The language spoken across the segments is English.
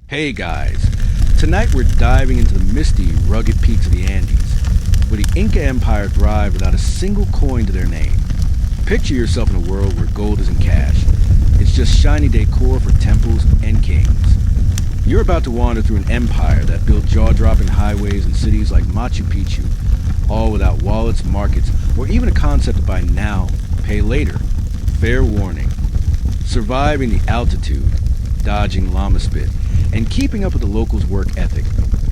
Hey guys, tonight we're diving into the misty, rugged peaks of the Andes, where the Inca Empire thrived without a single coin to their name. Picture yourself in a world where gold isn't cash. It's just shiny decor for temples and kings. You're about to wander through an empire that built jaw-dropping highways and cities like Machu Picchu, all without wallets, markets, or even a concept of buy now, pay later. Fair warning. Surviving the altitude, dodging llama spit, and keeping up with the locals' work ethic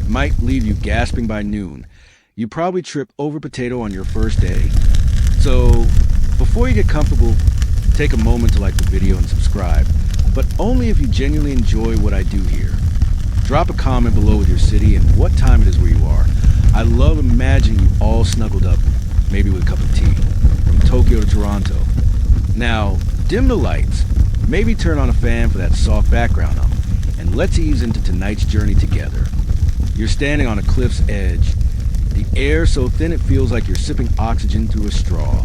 might leave you gasping by noon. You probably trip over potato on your first day. So, before you get comfortable, take a moment to like the video and subscribe, but only if you genuinely enjoy what I do here. Drop a comment below with your city and what time it is where you are. I love imagining you all snuggled up, maybe with a cup of tea, from Tokyo to Toronto. Now, dim the lights, maybe turn on a fan for that soft background hum, and let's ease into tonight's journey together. You're standing on a cliff's edge, the air so thin it feels like you're sipping oxygen through a straw.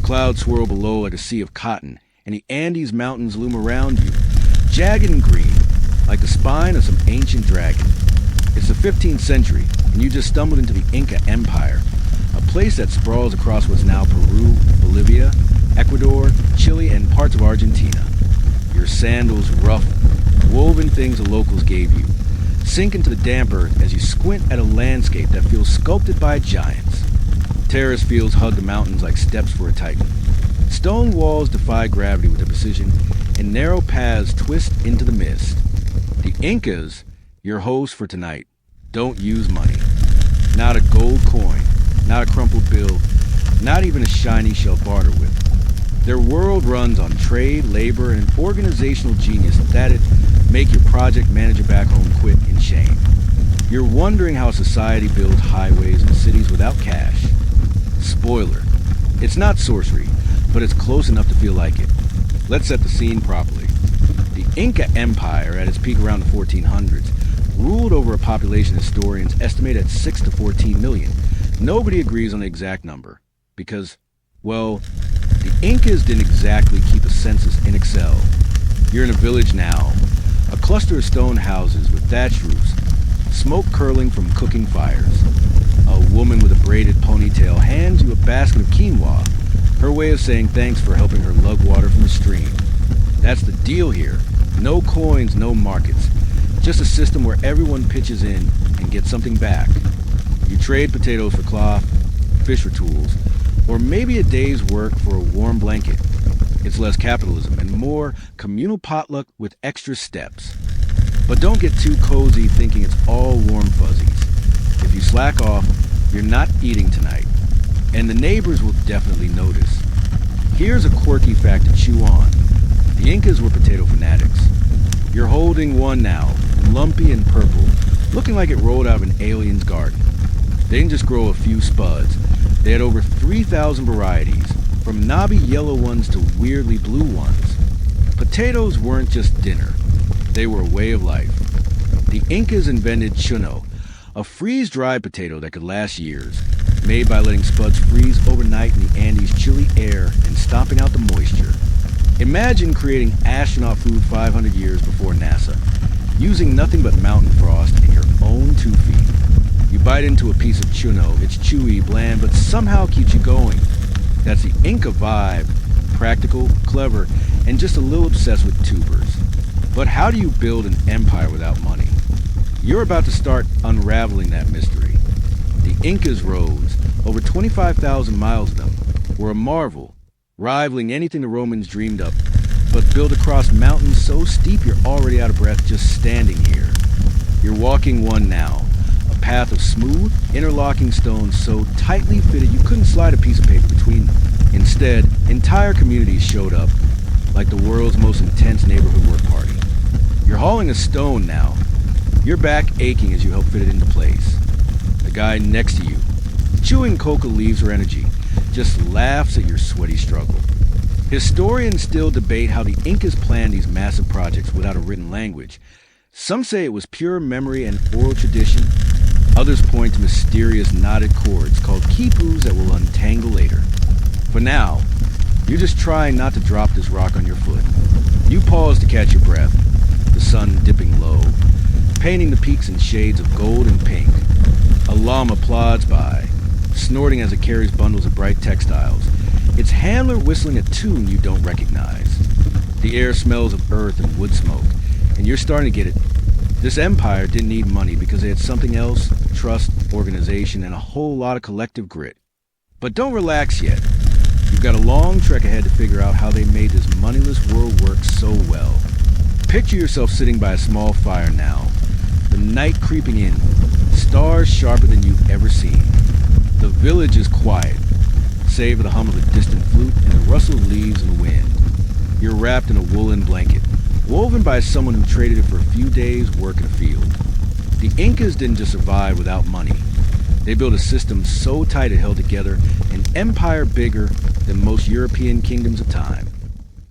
Clouds swirl below like a sea of cotton, and the Andes mountains loom around you, jagged and green, like the spine of some ancient dragon. It's the 15th century, and you just stumbled into the Inca Empire, a place that sprawls across what's now Peru, Bolivia, Ecuador, Chile, and parts of Argentina. Your sandals rough, woven things the locals gave you sink into the damp earth as you squint at a landscape that feels sculpted by giants. Terrace fields hug the mountains like steps for a titan. Stone walls defy gravity with their precision, and narrow paths twist into the mist. The Incas, your hosts for tonight, don't use money. Not a gold coin, not a crumpled bill, not even a shiny shell barter with. Their world runs on trade, labor, and an organizational genius that'd make your project manager back home quit in shame. You're wondering how society builds highways and cities without cash. Spoiler, it's not sorcery, but it's close enough to feel like it. Let's set the scene properly. The Inca Empire, at its peak around the 1400s, ruled over a population historians estimate at 6 to 14 million. Nobody agrees on the exact number, because, well, the Incas didn't exactly keep a census in Excel. You're in a village now, a cluster of stone houses with thatched roofs, smoke curling from cooking fires. A woman with a braided ponytail hands you a basket of quinoa, her way of saying thanks for helping her lug water from the stream. That's the deal here. No coins, no markets. Just a system where everyone pitches in and gets something back. You trade potatoes for cloth, fish for tools, or maybe a day's work for a warm blanket. It's less capitalism and more communal potluck with extra steps. But don't get too cozy thinking it's all warm fuzzies. If you slack off, you're not eating tonight. And the neighbors will definitely notice. Here's a quirky fact to chew on. The Incas were potato fanatics. You're holding one now, lumpy and purple, looking like it rolled out of an alien's garden. They didn't just grow a few spuds. They had over 3,000 varieties, from knobby yellow ones to weirdly blue ones. Potatoes weren't just dinner. They were a way of life. The Incas invented chuno, a freeze-dried potato that could last years, made by letting spuds freeze overnight in the Andes' chilly air and stomping out the moisture. Imagine creating astronaut food 500 years before NASA, using nothing but mountain frost and your own 2 feet. You bite into a piece of chuno, it's chewy, bland, but somehow keeps you going. That's the Inca vibe, practical, clever, and just a little obsessed with tubers. But how do you build an empire without money? You're about to start unraveling that mystery. The Incas' roads, over 25,000 miles of them, were a marvel, rivaling anything the Romans dreamed up, but built across mountains so steep you're already out of breath just standing here. You're walking one now, a path of smooth, interlocking stones so tightly fitted you couldn't slide a piece of paper between them. Instead, entire communities showed up, like the world's most intense neighborhood work party. You're hauling a stone now, your back aching as you help fit it into place. The guy next to you, chewing coca leaves for energy, just laughs at your sweaty struggle. Historians still debate how the Incas planned these massive projects without a written language. Some say it was pure memory and oral tradition. Others point to mysterious knotted cords called quipus that will untangle later. For now, you're just trying not to drop this rock on your foot. You pause to catch your breath, the sun dipping low. painting the peaks in shades of gold and pink. A llama plods by, snorting as it carries bundles of bright textiles, its handler whistling a tune you don't recognize. The air smells of earth and wood smoke, and you're starting to get it. This empire didn't need money because they had something else: trust, organization, and a whole lot of collective grit. But don't relax yet. You've got a long trek ahead to figure out how they made this moneyless world work so well. Picture yourself sitting by a small fire now, the night creeping in, stars sharper than you've ever seen. The village is quiet, save for the hum of a distant flute and the rustle of leaves in the wind. You're wrapped in a woolen blanket, woven by someone who traded it for a few days' work in a field. The Incas didn't just survive without money. They built a system so tight it held together an empire bigger than most European kingdoms of time.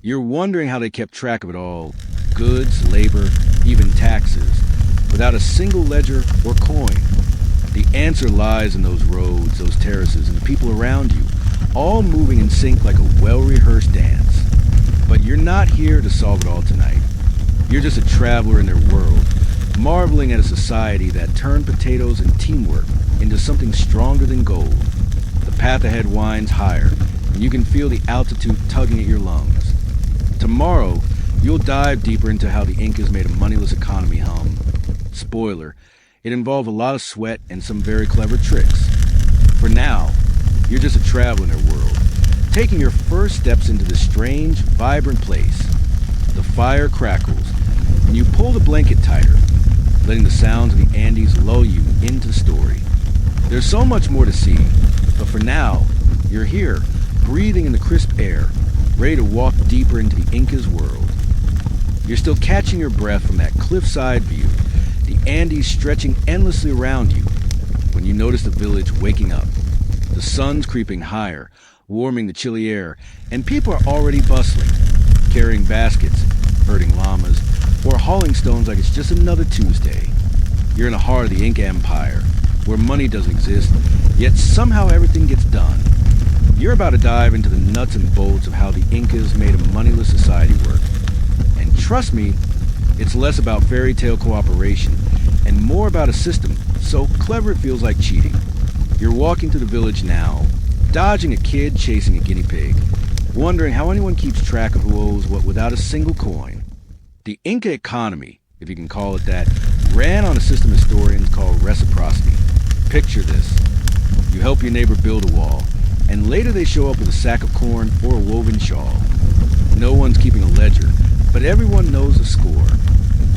You're wondering how they kept track of it all: goods, labor, even taxes, without a single ledger or coin. The answer lies in those roads, those terraces, and the people around you, all moving in sync like a well-rehearsed dance. But you're not here to solve it all tonight. You're just a traveler in their world, marveling at a society that turned potatoes and teamwork into something stronger than gold. The path ahead winds higher, and you can feel the altitude tugging at your lungs. Tomorrow, you'll dive deeper into how the Incas made a moneyless economy hum. Spoiler, it involved a lot of sweat and some very clever tricks. For now, you're just a traveler in their world, taking your first steps into this strange, vibrant place. The fire crackles, and you pull the blanket tighter, letting the sounds of the Andes lull you into the story. There's so much more to see, but for now, you're here, breathing in the crisp air, ready to walk deeper into the Incas' world. You're still catching your breath from that cliffside view, the Andes stretching endlessly around you, when you notice the village waking up. The sun's creeping higher, warming the chilly air, and people are already bustling, carrying baskets, herding llamas, or hauling stones like it's just another Tuesday. You're in the heart of the Inca Empire, where money doesn't exist, yet somehow everything gets done. You're about to dive into the nuts and bolts of how the Incas made a moneyless society work. And trust me, it's less about fairy tale cooperation and more about a system so clever it feels like cheating. You're walking through the village now, dodging a kid chasing a guinea pig, wondering how anyone keeps track of who owes what without a single coin. The Inca economy, if you can call it that, ran on a system historians call reciprocity. Picture this. You help your neighbor build a wall, and later they show up with a sack of corn or a woven shawl. No one's keeping a ledger, but everyone knows the score.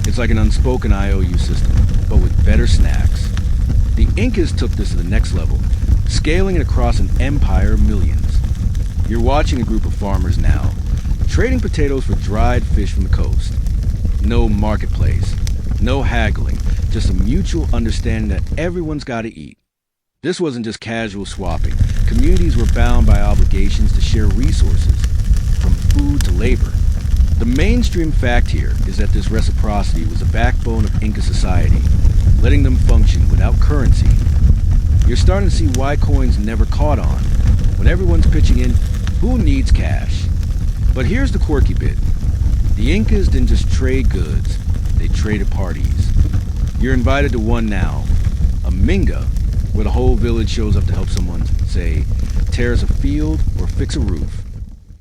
It's like an unspoken IOU system, but with better snacks. The Incas took this to the next level, scaling it across an empire of millions. You're watching a group of farmers now, trading potatoes for dried fish from the coast. No marketplace, no haggling, just a mutual understanding that everyone's got to eat. This wasn't just casual swapping. Communities were bound by obligations to share resources, from food to labor. The mainstream fact here is that this reciprocity was the backbone of Inca society, letting them function without currency. You're starting to see why coins never caught on. When everyone's pitching in, who needs cash? But here's the quirky bit. The Incas didn't just trade goods, they traded parties. You're invited to one now, a minga, where the whole village shows up to help someone, say, terrace a field or fix a roof.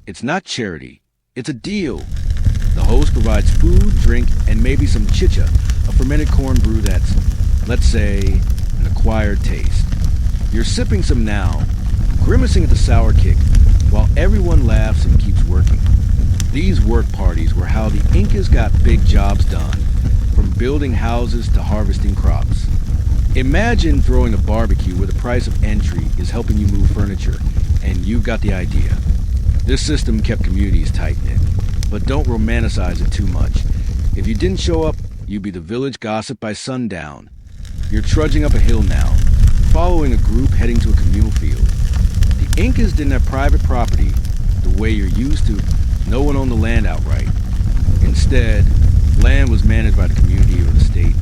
It's not charity, it's a deal. The host provides food, drink, and maybe some chicha, a fermented corn brew that's, let's say, an acquired taste. You're sipping some now, grimacing at the sour kick, while everyone laughs and keeps working. These work parties were how the Incas got big jobs done, from building houses to harvesting crops. Imagine throwing a barbecue where the price of entry is helping you move furniture, and you've got the idea. This system kept communities tight-knit, but don't romanticize it too much. If you didn't show up, you'd be the village gossip by sundown. You're trudging up a hill now, following a group heading to a communal field. The Incas didn't have private property the way you're used to. No one owned the land outright. Instead, land was managed by the community or the state,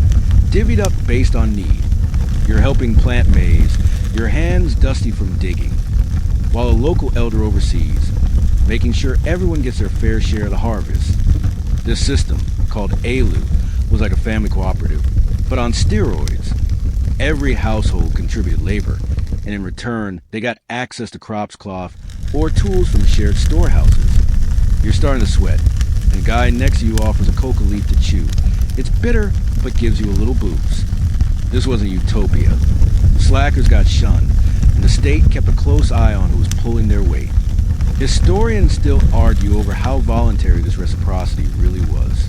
divvied up based on need. You're helping plant maize, your hands dusty from digging, while a local elder oversees, making sure everyone gets their fair share of the harvest. This system, called ALU, was like a family cooperative. but on steroids. Every household contributed labor, and in return, they got access to crops cloth or tools from shared storehouses. You're starting to sweat, and the guy next to you offers a coca leaf to chew. It's bitter, but gives you a little boost. This wasn't utopia. Slackers got shunned, and the state kept a close eye on who was pulling their weight. Historians still argue over how voluntary this reciprocity really was.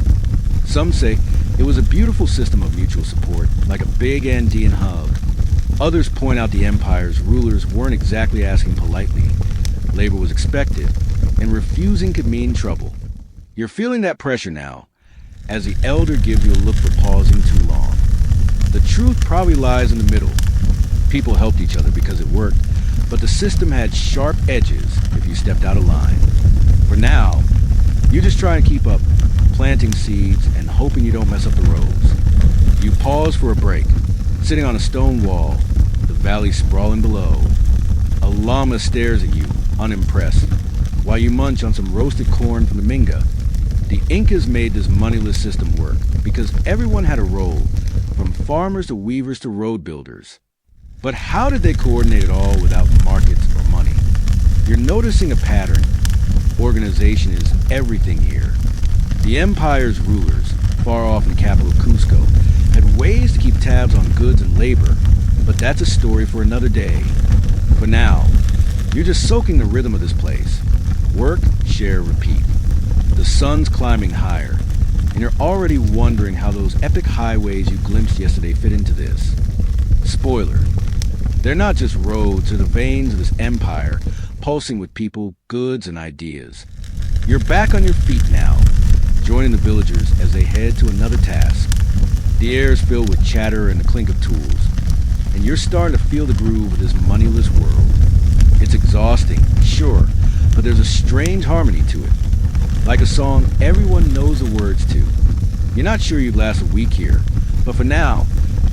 Some say it was a beautiful system of mutual support, like a big Andean hug. Others point out the empire's rulers weren't exactly asking politely. Labor was expected, and refusing could mean trouble. You're feeling that pressure now, as the elder gives you a look for pausing too long. The truth probably lies in the middle. People helped each other because it worked, but the system had sharp edges if you stepped out of line. For now, you just try and keep up, planting seeds and hoping you don't mess up the rows. You pause for a break, sitting on a stone wall, the valley sprawling below. A llama stares at you, unimpressed, while you munch on some roasted corn from the Minga. The Incas made this moneyless system work because everyone had a role, from farmers to weavers to road builders. But how did they coordinate it all without markets or money? You're noticing a pattern. Organization is everything here. The empire's rulers, far off in the capital Cusco, had ways to keep tabs on goods and labor, but that's a story for another day. For now, you're just soaking the rhythm of this place. Work, share, repeat. The sun's climbing higher, and you're already wondering how those epic highways you glimpsed yesterday fit into this. Spoiler, they're not just roads, they're the veins of this empire, pulsing with people, goods, and ideas. You're back on your feet now, joining the villagers as they head to another task. The air is filled with chatter and the clink of tools, and you're starting to feel the groove of this moneyless world. It's exhausting, sure, but there's a strange harmony to it. Like a song everyone knows the words to. You're not sure you'd last a week here, but for now,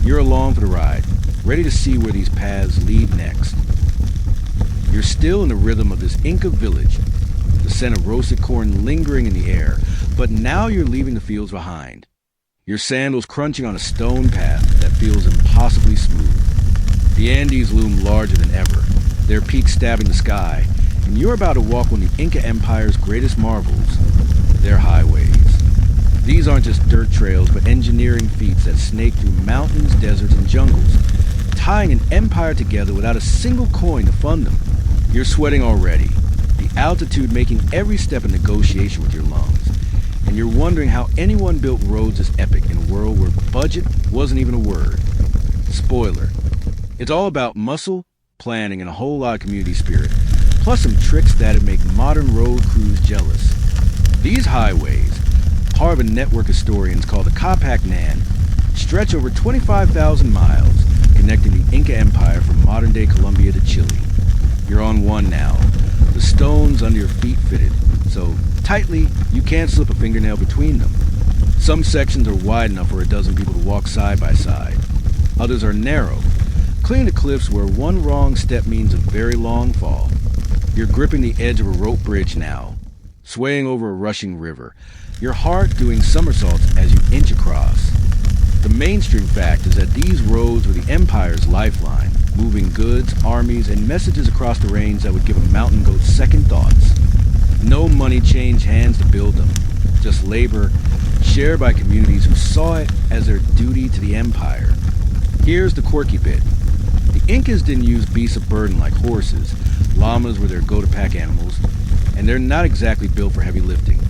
you're along for the ride, ready to see where these paths lead next. You're still in the rhythm of this Inca village, the scent of roasted corn lingering in the air, but now you're leaving the fields behind. Your sandals crunching on a stone path that feels impossibly smooth. The Andes loom larger than ever, their peaks stabbing the sky, and you're about to walk on the Inca Empire's greatest marvels, their highways. These aren't just dirt trails, but engineering feats that snake through mountains, deserts, and jungles, tying an empire together without a single coin to fund them. You're sweating already, the altitude making every step a negotiation with your lungs, and you're wondering how anyone built roads this epic in a world where budget wasn't even a word. Spoiler, it's all about muscle, planning, and a whole lot of community spirit, plus some tricks that'd make modern road crews jealous. These highways, part of a network of historians called the Capac Nan, stretch over 25,000 miles, connecting the Inca Empire from modern-day Colombia to Chile. You're on one now, the stones under your feet fitted, so tightly you can't slip a fingernail between them. Some sections are wide enough for a dozen people to walk side by side. Others are narrow, clinging to cliffs where one wrong step means a very long fall. You're gripping the edge of a rope bridge now, swaying over a rushing river, your heart doing somersaults as you inch across. The mainstream fact is that these roads were the Empire's lifeline, moving goods, armies, and messages across the range that would give a mountain goat second thoughts. No money changed hands to build them, just labor, shared by communities who saw it as their duty to the Empire. Here's the quirky bit. The Incas didn't use beasts of burden like horses. Llamas were their go-to-pack animals, and they're not exactly built for heavy lifting.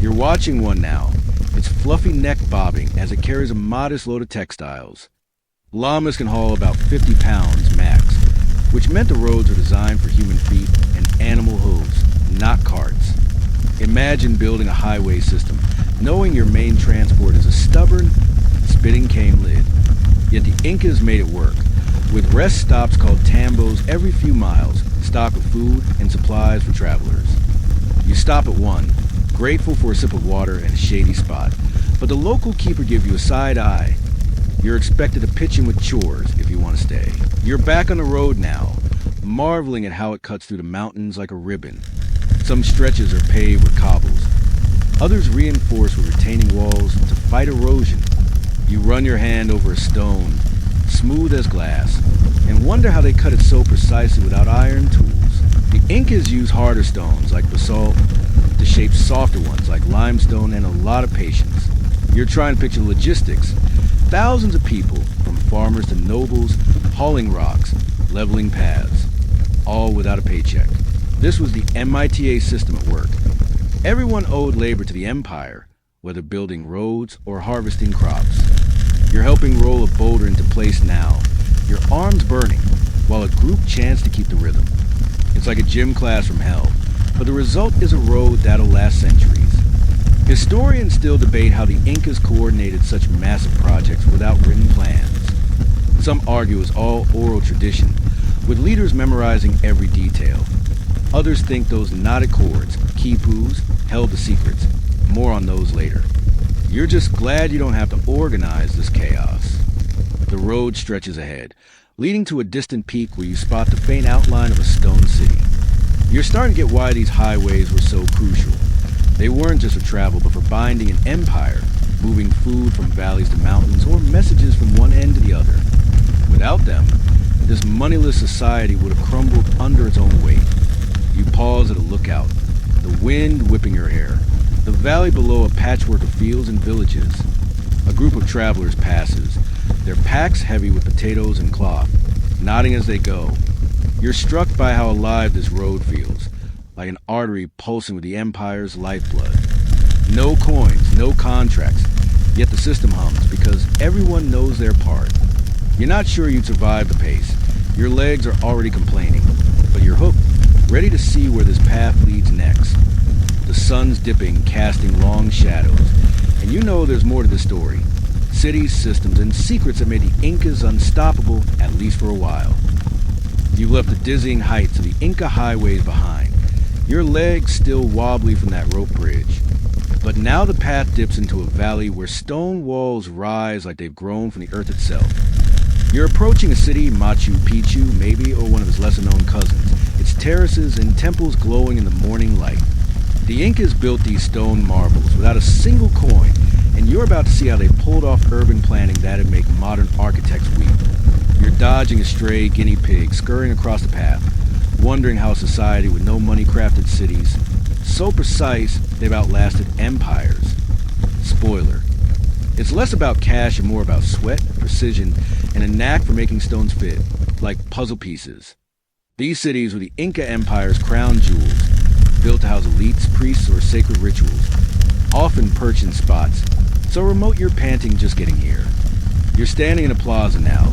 You're watching one now, its fluffy neck bobbing as it carries a modest load of textiles. Llamas can haul about 50 pounds max, which meant the roads were designed for human feet and animal hooves, not carts. Imagine building a highway system, knowing your main transport is a stubborn, spitting cane lid. Yet the Incas made it work, with rest stops called tambos every few miles, stocked with food and supplies for travelers. You stop at one, grateful for a sip of water and a shady spot, but the local keeper gives you a side eye. You're expected to pitch in with chores if you want to stay. You're back on the road now, marveling at how it cuts through the mountains like a ribbon. Some stretches are paved with cobbles, others reinforced with retaining walls to fight erosion. You run your hand over a stone, smooth as glass, and wonder how they cut it so precisely without iron tools. The Incas used harder stones like basalt to shape softer ones like limestone, and a lot of patience. You're trying to picture logistics. Thousands of people, from farmers to nobles, hauling rocks, leveling paths, all without a paycheck. This was the MITA system at work. Everyone owed labor to the empire, whether building roads or harvesting crops. You're helping roll a boulder into place now, your arms burning, while a group chants to keep the rhythm. It's like a gym class from hell, but the result is a road that'll last centuries. Historians still debate how the Incas coordinated such massive projects without written plans. Some argue it was all oral tradition, with leaders memorizing every detail. Others think those knotted cords, quipus, held the secrets. More on those later. You're just glad you don't have to organize this chaos. The road stretches ahead, leading to a distant peak where you spot the faint outline of a stone city. You're starting to get why these highways were so crucial. They weren't just for travel, but for binding an empire, moving food from valleys to mountains, or messages from one end to the other. Without them, this moneyless society would have crumbled under its own weight. You pause at a lookout, the wind whipping your hair, the valley below a patchwork of fields and villages. A group of travelers passes, their packs heavy with potatoes and cloth, nodding as they go. You're struck by how alive this road feels, like an artery pulsing with the empire's lifeblood. No coins, no contracts, yet the system hums because everyone knows their part. You're not sure you'd survive the pace. Your legs are already complaining, but you're hooked, ready to see where this path leads next. The sun's dipping, casting long shadows, and you know there's more to the story. Cities, systems, and secrets that made the Incas unstoppable, at least for a while. You've left the dizzying heights of the Inca highways behind, your legs still wobbly from that rope bridge. But now the path dips into a valley where stone walls rise like they've grown from the earth itself. You're approaching a city, Machu Picchu, maybe, or one of its lesser-known cousins, its terraces and temples glowing in the morning light. The Incas built these stone marvels without a single coin, and you're about to see how they pulled off urban planning that'd make modern architects weep. You're dodging a stray guinea pig scurrying across the path, wondering how a society with no money-crafted cities, so precise they've outlasted empires. Spoiler. It's less about cash and more about sweat, precision, and a knack for making stones fit, like puzzle pieces. These cities were the Inca Empire's crown jewels, built to house elites, priests, or sacred rituals, often perched in spots, so remote you're panting just getting here. You're standing in a plaza now,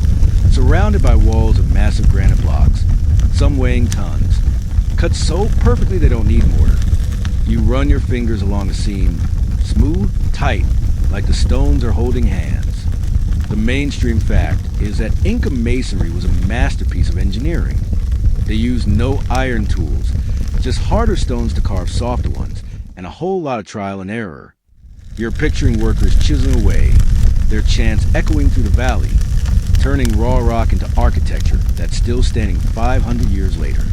surrounded by walls of massive granite blocks, some weighing tons, cut so perfectly they don't need mortar. You run your fingers along the seam, smooth, tight, like the stones are holding hands. The mainstream fact is that Inca masonry was a masterpiece of engineering. They used no iron tools, just harder stones to carve softer ones, and a whole lot of trial and error. You're picturing workers chiseling away, their chants echoing through the valley, turning raw rock into architecture that's still standing 500 years later.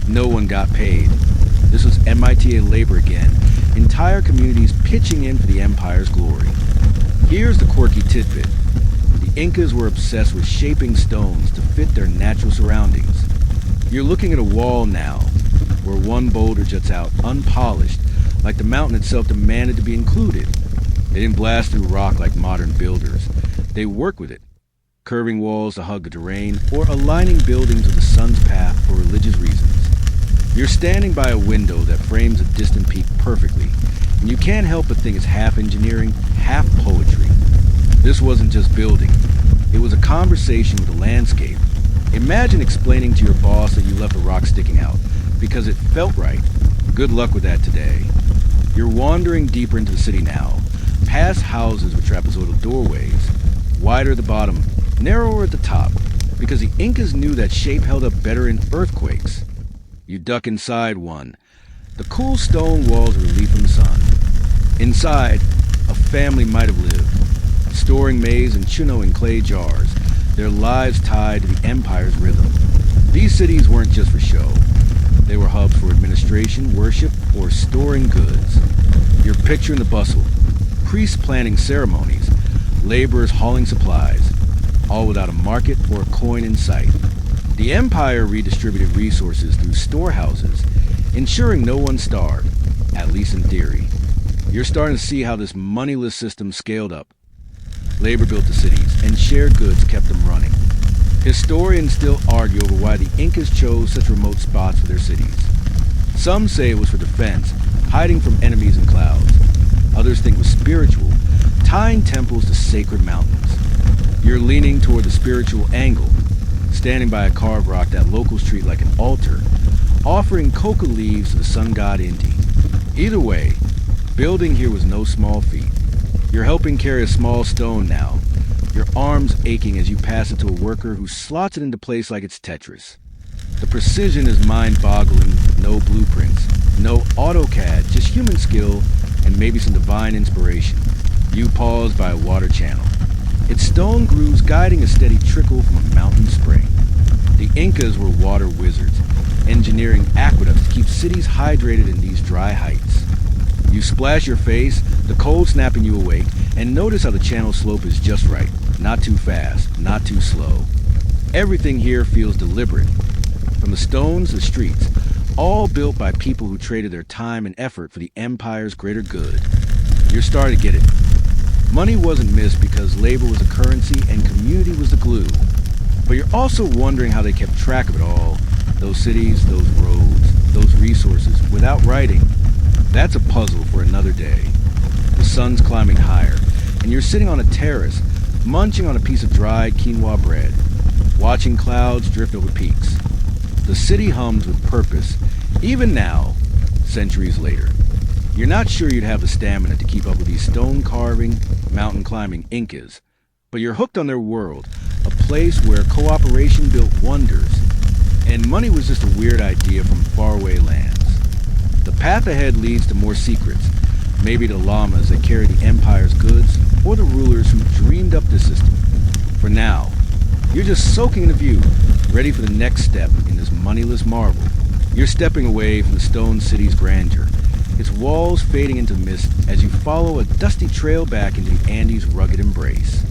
No one got paid. This was MITA labor again, entire communities pitching in for the empire's glory. Here's the quirky tidbit. The Incas were obsessed with shaping stones to fit their natural surroundings. You're looking at a wall now, where one boulder juts out unpolished, like the mountain itself demanded to be included. They didn't blast through rock like modern builders. They work with it, curving walls to hug the terrain, or aligning buildings with the sun's path for religious reasons. You're standing by a window that frames a distant peak perfectly, and you can't help but think it's half engineering, half poetry. This wasn't just building. It was a conversation with the landscape. Imagine explaining to your boss that you left a rock sticking out, because it felt right. Good luck with that today. You're wandering deeper into the city now, past houses with trapezoidal doorways, wider at the bottom, narrower at the top, because the Incas knew that shape held up better in earthquakes. You duck inside one. The cool stone walls relief from the sun. Inside, a family might have lived, storing maize and chuno in clay jars, their lives tied to the empire's rhythm. These cities weren't just for show. They were hubs for administration, worship, or storing goods. You're picturing the bustle, priests planning ceremonies, laborers hauling supplies, all without a market or a coin in sight. The Empire redistributed resources through storehouses, ensuring no one starved, at least in theory. You're starting to see how this moneyless system scaled up. Labor built the cities, and shared goods kept them running. Historians still argue over why the Incas chose such remote spots for their cities. Some say it was for defense, hiding from enemies in clouds. Others think it was spiritual, tying temples to sacred mountains. You're leaning toward the spiritual angle, standing by a carved rock that locals treat like an altar, offering coca leaves to the sun god Inti. Either way, building here was no small feat. You're helping carry a small stone now, your arms aching as you pass it to a worker who slots it into place like it's Tetris. The precision is mind-boggling, no blueprints, no AutoCAD, just human skill and maybe some divine inspiration. You pause by a water channel, its stone grooves guiding a steady trickle from a mountain spring. The Incas were water wizards, engineering aqueducts to keep cities hydrated in these dry heights. You splash your face, the cold snapping you awake, and notice how the channel slope is just right. Not too fast, not too slow. Everything here feels deliberate. From the stones to the streets, all built by people who traded their time and effort for the Empire's greater good. You're starting to get it. Money wasn't missed because labor was a currency and community was the glue. But you're also wondering how they kept track of it all. Those cities, those roads, those resources, without writing. That's a puzzle for another day. The sun's climbing higher, and you're sitting on a terrace, munching on a piece of dried quinoa bread, watching clouds drift over peaks. The city hums with purpose, even now, centuries later. You're not sure you'd have the stamina to keep up with these stone-carving, mountain-climbing Incas, but you're hooked on their world, a place where cooperation built wonders, and money was just a weird idea from faraway lands. The path ahead leads to more secrets, maybe the llamas that carry the Empire's goods, or the rulers who dreamed up this system. For now, you're just soaking in the view, ready for the next step in this moneyless marvel. You're stepping away from the stone city's grandeur, its walls fading into mist as you follow a dusty trail back into the Andes' rugged embrace.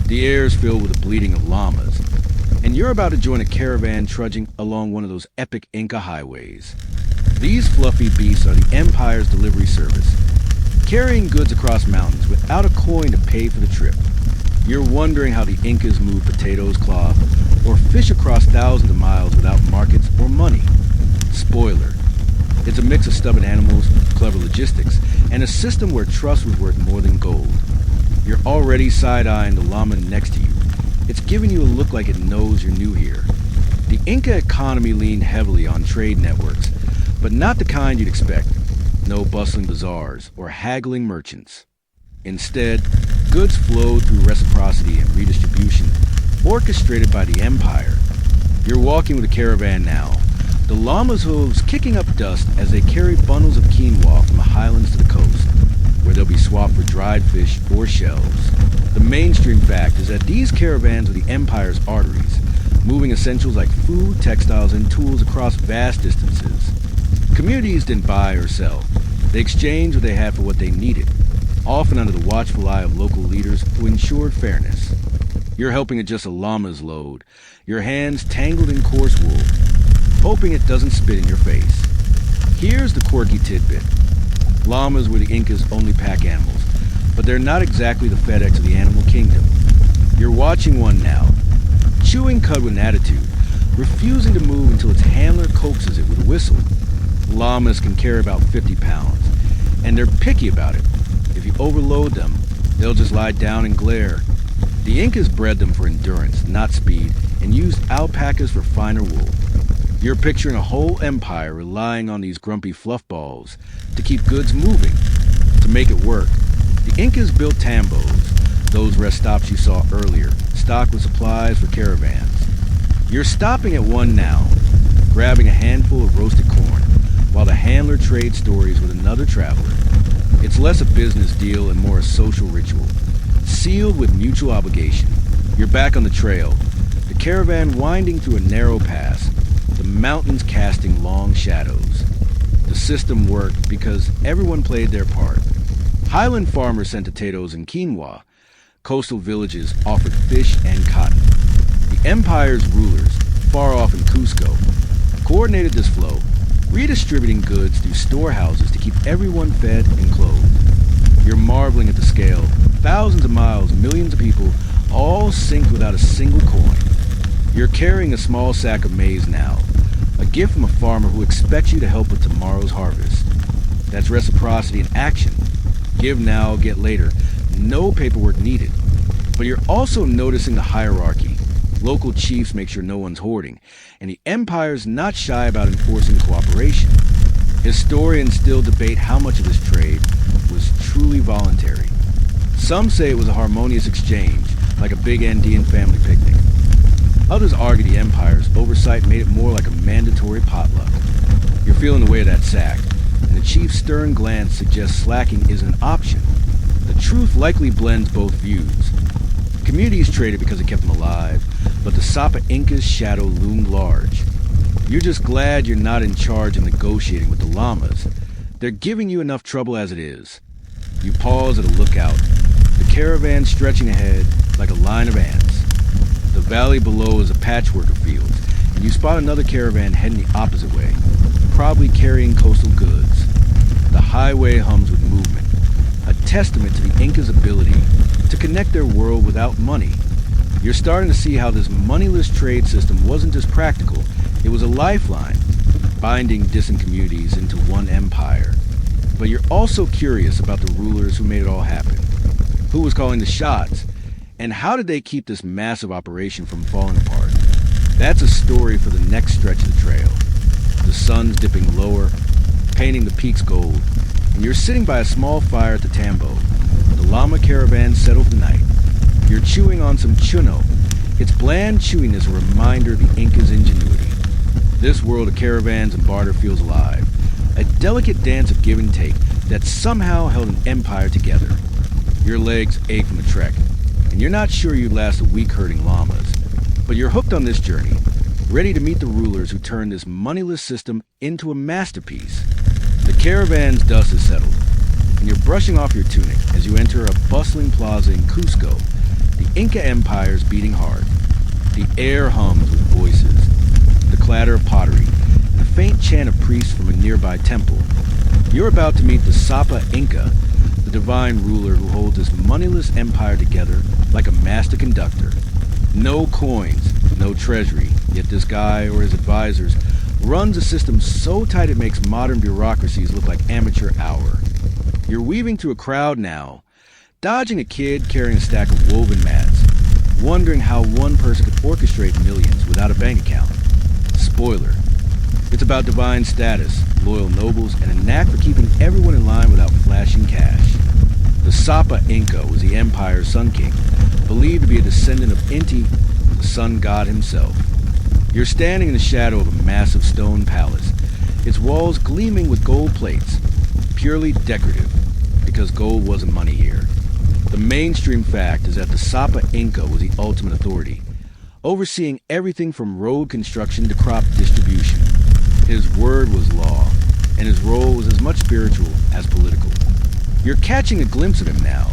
The air is filled with the bleating of llamas, and you're about to join a caravan trudging along one of those epic Inca highways. These fluffy beasts are the Empire's delivery service, carrying goods across mountains without a coin to pay for the trip. You're wondering how the Incas moved potatoes, cloth, or fish across thousands of miles without markets or money. Spoiler: it's a mix of stubborn animals, clever logistics, and a system where trust was worth more than gold. You're already side-eyeing the llama next to you. It's giving you a look like it knows you're new here. The Inca economy leaned heavily on trade networks, but not the kind you'd expect. No bustling bazaars or haggling merchants. Instead, goods flowed through reciprocity and redistribution, orchestrated by the Empire. You're walking with a caravan now, the llamas' hooves kicking up dust as they carry bundles of quinoa from the highlands to the coast, where they'll be swapped for dried fish or shells. The mainstream fact is that these caravans are the Empire's arteries, moving essentials like food, textiles, and tools across vast distances. Communities didn't buy or sell. They exchanged what they had for what they needed, often under the watchful eye of local leaders who ensured fairness. You're helping adjust a llama's load, your hands tangled in coarse wool, hoping it doesn't spit in your face. Here's the quirky tidbit. Llamas were the Incas' only pack animals, but they're not exactly the FedEx of the animal kingdom. You're watching one now, chewing cud with an attitude, refusing to move until its handler coaxes it with a whistle. Llamas can carry about 50 pounds, and they're picky about it. If you overload them, they'll just lie down and glare. The Incas bred them for endurance, not speed, and used alpacas for finer wool. You're picturing a whole empire relying on these grumpy fluff balls to keep goods moving. To make it work, the Incas built tambos, those rest stops you saw earlier, stocked with supplies for caravans. You're stopping at one now, grabbing a handful of roasted corn, while the handler trades stories with another traveler. It's less a business deal and more a social ritual, sealed with mutual obligation. You're back on the trail, the caravan winding through a narrow pass, the mountains casting long shadows. The system worked because everyone played their part. Highland farmers sent potatoes and quinoa, Coastal villages offered fish and cotton. The empire's rulers, far off in Cusco, coordinated this flow, redistributing goods through storehouses to keep everyone fed and clothed. You're marveling at the scale. Thousands of miles, millions of people, all synced without a single coin. You're carrying a small sack of maize now, a gift from a farmer who expects you to help with tomorrow's harvest. That's reciprocity in action. Give now, get later. No paperwork needed. But you're also noticing the hierarchy. Local chiefs make sure no one's hoarding, and the empire's not shy about enforcing cooperation. Historians still debate how much of this trade was truly voluntary. Some say it was a harmonious exchange, like a big Andean family picnic. Others argue the empire's oversight made it more like a mandatory potluck. You're feeling the weight of that sack, and the chief's stern glance suggests slacking isn't an option. The truth likely blends both views. Communities traded because it kept them alive, but the Sapa Inca's shadow loomed large. You're just glad you're not in charge and negotiating with the llamas. They're giving you enough trouble as it is. You pause at a lookout, the caravan stretching ahead like a line of ants. The valley below is a patchwork of fields, and you spot another caravan heading the opposite way, probably carrying coastal goods. The highway hums with movement, a testament to the Incas' ability to connect their world without money. You're starting to see how this moneyless trade system wasn't just practical, it was a lifeline, binding distant communities into one empire. But you're also curious about the rulers who made it all happen. Who was calling the shots? And how did they keep this massive operation from falling apart? That's a story for the next stretch of the trail. The sun's dipping lower, painting the peaks gold, and you're sitting by a small fire at the tambo. The llama caravan settled the night. You're chewing on some chuno. Its bland chewiness a reminder of the Incas' ingenuity. This world of caravans and barter feels alive, a delicate dance of give and take that somehow held an empire together. Your legs ache from the trek, and you're not sure you'd last a week herding llamas. But you're hooked on this journey, ready to meet the rulers who turned this moneyless system into a masterpiece. The caravan's dust has settled, and you're brushing off your tunic as you enter a bustling plaza in Cusco. The Inca Empire's beating hard. The air hums with voices, the clatter of pottery, and the faint chant of priests from a nearby temple. You're about to meet the Sapa Inca, the divine ruler who holds this moneyless empire together like a master conductor. No coins, no treasury, yet this guy or his advisors runs a system so tight it makes modern bureaucracies look like amateur hour. You're weaving through a crowd now, dodging a kid carrying a stack of woven mats, wondering how one person could orchestrate millions without a bank account. Spoiler. It's about divine status, loyal nobles, and a knack for keeping everyone in line without flashing cash. The Sapa Inca was the empire's sun king, believed to be a descendant of Inti, the sun god himself. You're standing in the shadow of a massive stone palace, its walls gleaming with gold plates, purely decorative, because gold wasn't money here. The mainstream fact is that the Sapa Inca was the ultimate authority, overseeing everything from road construction to crop distribution. His word was law, and his role was as much spiritual as political. You're catching a glimpse of him now,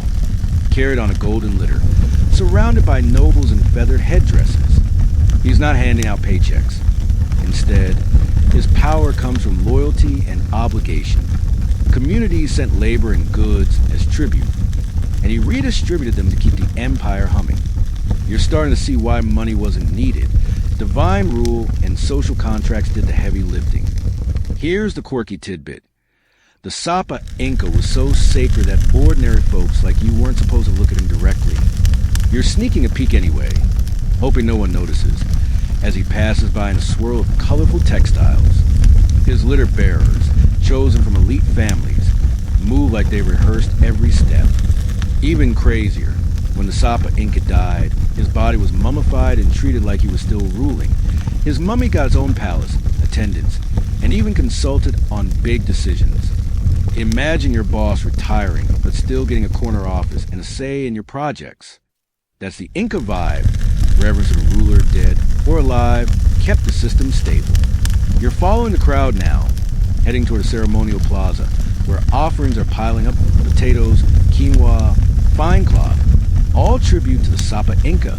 carried on a golden litter, surrounded by nobles in feathered headdresses. He's not handing out paychecks. Instead, his power comes from loyalty and obligation. Communities sent labor and goods as tribute, and he redistributed them to keep the empire humming. You're starting to see why money wasn't needed. Divine rule and social contracts did the heavy lifting. Here's the quirky tidbit. The Sapa Inca was so sacred that ordinary folks like you weren't supposed to look at him directly. You're sneaking a peek anyway, hoping no one notices, as he passes by in a swirl of colorful textiles. His litter bearers, chosen from elite families, move like they rehearsed every step. Even crazier, when the Sapa Inca died, his body was mummified and treated like he was still ruling. His mummy got its own palace, attendants, and even consulted on big decisions. Imagine your boss retiring, but still getting a corner office and a say in your projects. That's the Inca vibe. Reverence of the ruler, dead or alive, kept the system stable. You're following the crowd now, heading toward a ceremonial plaza, where offerings are piling up: potatoes, quinoa, fine cloth. all tribute to the Sapa Inca.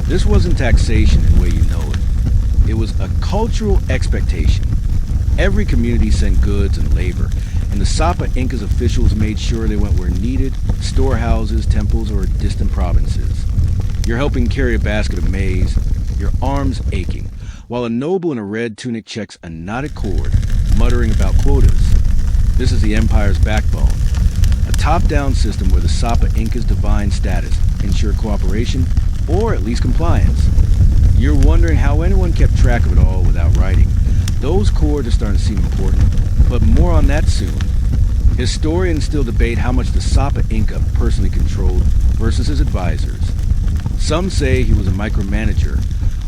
This wasn't taxation in the way you know it. It was a cultural expectation. Every community sent goods and labor, and the Sapa Inca's officials made sure they went where needed, storehouses, temples, or distant provinces. You're helping carry a basket of maize, your arms aching, while a noble in a red tunic checks a knotted cord, muttering about quotas. This is the Empire's backbone, a top-down system where the Sapa Inca's divine status ensured cooperation, or at least compliance. You're wondering how anyone kept track of it all without writing. Those cords are starting to seem important, but more on that soon. Historians still debate how much the Sapa Inca personally controlled versus his advisors. Some say he was a micromanager.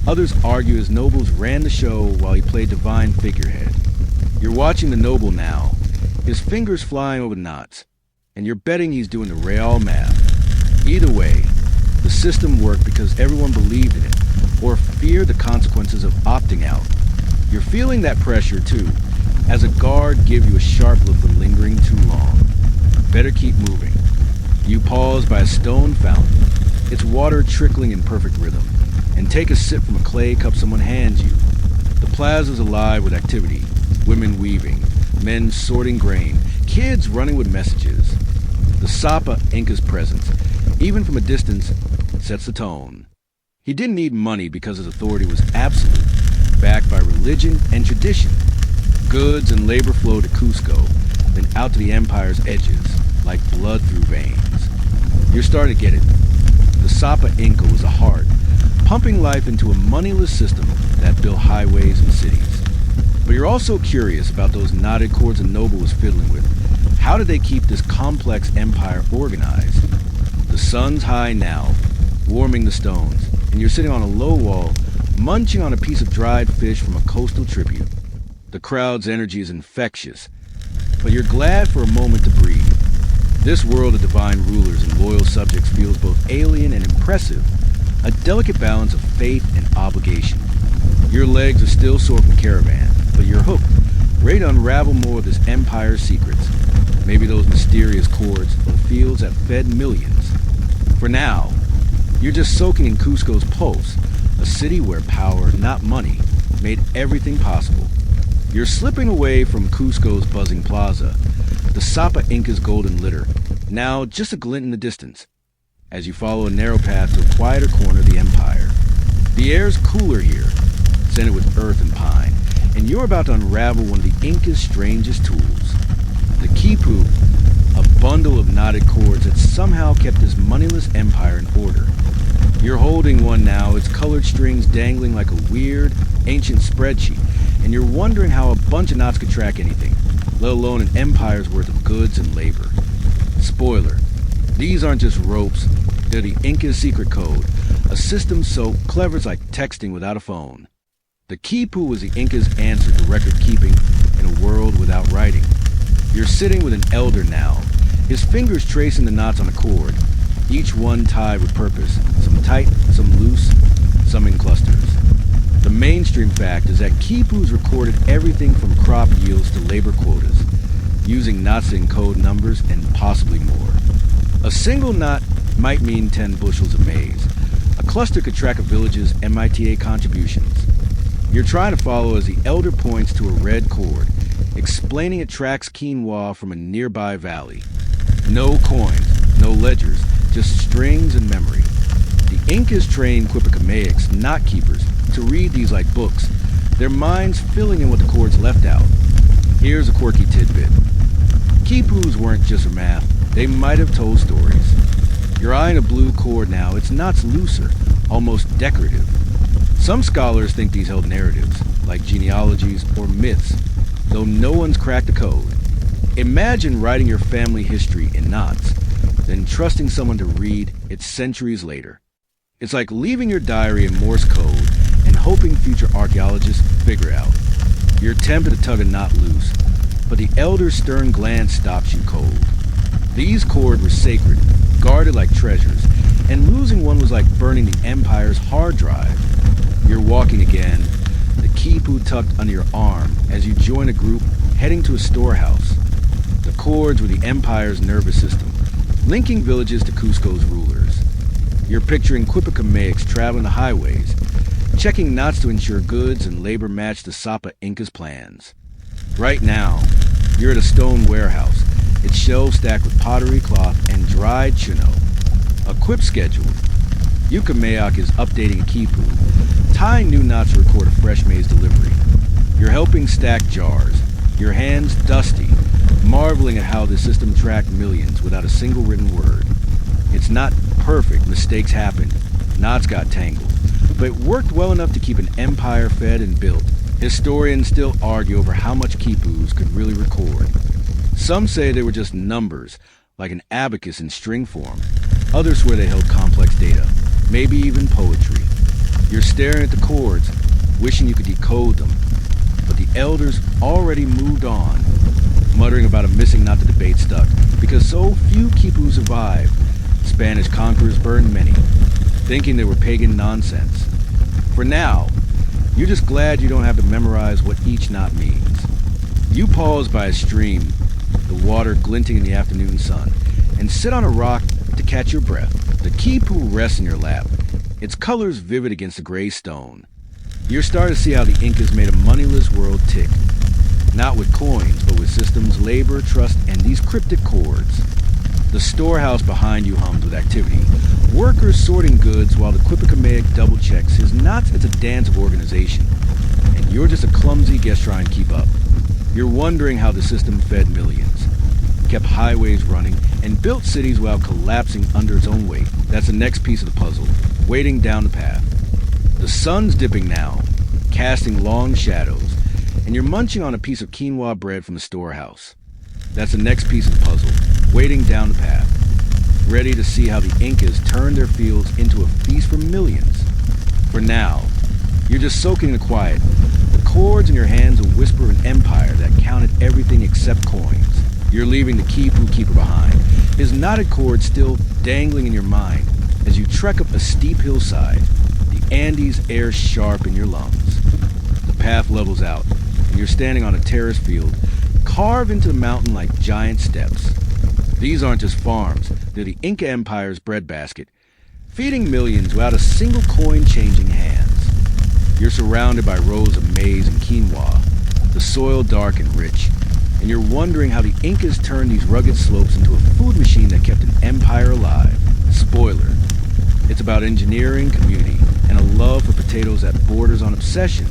Others argue his nobles ran the show while he played divine figurehead. You're watching the noble now, his fingers flying over knots, and you're betting he's doing the real math. Either way, the system worked because everyone believed in it, or feared the consequences of opting out. You're feeling that pressure too, as a guard gives you a sharp look for lingering too long. Better keep moving. You pause by a stone fountain, its water trickling in perfect rhythm, and take a sip from a clay cup someone hands you. The plaza's alive with activity, women weaving, men sorting grain, kids running with messages. The Sapa Inca's presence, even from a distance, sets the tone. He didn't need money because his authority was absolute, backed by religion and tradition. Goods and labor flowed to Cusco, then out to the empire's edges, like blood through veins. You're starting to get it. The Sapa Inca was a heart, pumping life into a moneyless system that built highways and cities. But you're also curious about those knotted cords a noble was fiddling with. How did they keep this complex empire organized? The sun's high now, warming the stones, and you're sitting on a low wall, munching on a piece of dried fish from a coastal tribute. The crowd's energy is infectious, but you're glad for a moment to breathe. This world of divine rulers and loyal subjects feels both alien and impressive, a delicate balance of faith and obligation. Your legs are still sore from caravan, but you're hooked, ready to unravel more of this empire's secrets. Maybe those mysterious cords of the fields that fed millions. For now, you're just soaking in Cusco's pulse, a city where power, not money, made everything possible. You're slipping away from Cusco's buzzing plaza, the Sapa Inca's golden litter, now just a glint in the distance, as you follow a narrow path to a quieter corner of the empire. The air's cooler here, scented with earth and pine, and you're about to unravel one of the Inca's strangest tools. The quipu, a bundle of knotted cords that somehow kept this moneyless empire in order. You're holding one now, its colored strings dangling like a weird, ancient spreadsheet, and you're wondering how a bunch of knots could track anything, let alone an empire's worth of goods and labor. Spoiler, these aren't just ropes, they're the Inca's secret code, a system so clever it's like texting without a phone. The quipu was the Inca's answer to record-keeping in a world without writing. You're sitting with an elder now, his fingers tracing the knots on a cord, each one tied with purpose, some tight, some loose, some in clusters. The mainstream fact is that quipus recorded everything from crop yields to labor quotas, using knots to encode numbers and possibly more. A single knot might mean 10 bushels of maize. A cluster could track a village's MITA contributions. You're trying to follow as the elder points to a red cord, explaining it tracks quinoa from a nearby valley. No coins, no ledgers, just strings and memory. The Incas trained Quipicamayaks, knot keepers, to read these like books, their minds filling in what the cords left out. Here's a quirky tidbit. Quipus weren't just for math, they might have told stories. You're eyeing a blue cord now, its knots looser, almost decorative. Some scholars think these held narratives, like genealogies or myths, though no one's cracked the code. Imagine writing your family history in knots, then trusting someone to read it centuries later. It's like leaving your diary in Morse code and hoping future archaeologists figure out. You're tempted to tug a knot loose, but the elder's stern glance stops you cold. These cords were sacred, guarded like treasures, and losing one was like burning the Empire's hard drive. You're walking again, the quipu tucked under your arm as you join a group heading to a storehouse. The cords were the Empire's nervous system, linking villages to Cusco's rulers. You're picturing Quipacamaics traveling the highways, checking knots to ensure goods and labor match the Sapa Incas' plans. Right now, you're at a stone warehouse, its shelves stacked with pottery, cloth, and dried chino. A quip schedule. Ucamayoc is updating a kipu, tying new knots to record a fresh maize delivery. You're helping stack jars, your hands dusty, marveling at how the system tracked millions without a single written word. It's not perfect, mistakes happened, knots got tangled, but it worked well enough to keep an empire fed and built. Historians still argue over how much quipus could really record. Some say they were just numbers, like an abacus in string form. Others swear they held complex data, maybe even poetry. You're staring at the chords, wishing you could decode them, but the elders already moved on, muttering about a missing knot the debate stuck, because so few quipus survived. Spanish conquerors burned many, thinking they were pagan nonsense. For now, you're just glad you don't have to memorize what each knot means. You pause by a stream, the water glinting in the afternoon sun, and sit on a rock to catch your breath. The quipu rests in your lap, its colors vivid against the gray stone. You're starting to see how the Incas made a moneyless world tick. Not with coins, but with systems, labor, trust, and these cryptic chords. The storehouse behind you hums with activity. Workers sorting goods while the Quipacamaic double-checks his knots. It's a dance of organization. And you're just a clumsy guest trying to keep up. You're wondering how the system fed millions, kept highways running, and built cities while collapsing under its own weight. That's the next piece of the puzzle, waiting down the path. The sun's dipping now, casting long shadows, and you're munching on a piece of quinoa bread from the storehouse. That's the next piece of the puzzle, waiting down the path, ready to see how the Incas turned their fields into a feast for millions. For now, you're just soaking in the quiet. The chords in your hands will whisper an empire that counted everything except coins. You're leaving the quipu keeper behind, his knotted cord still dangling in your mind as you trek up a steep hillside, the Andes air sharp in your lungs. The path levels out, and you're standing on a terrace field, carved into the mountain like giant steps. These aren't just farms, they're the Inca Empire's breadbasket, feeding millions without a single coin changing hands. You're surrounded by rows of maize and quinoa, the soil dark and rich, and you're wondering how the Incas turned these rugged slopes into a food machine that kept an empire alive. Spoiler, it's about engineering, community, and a love for potatoes that borders on obsession.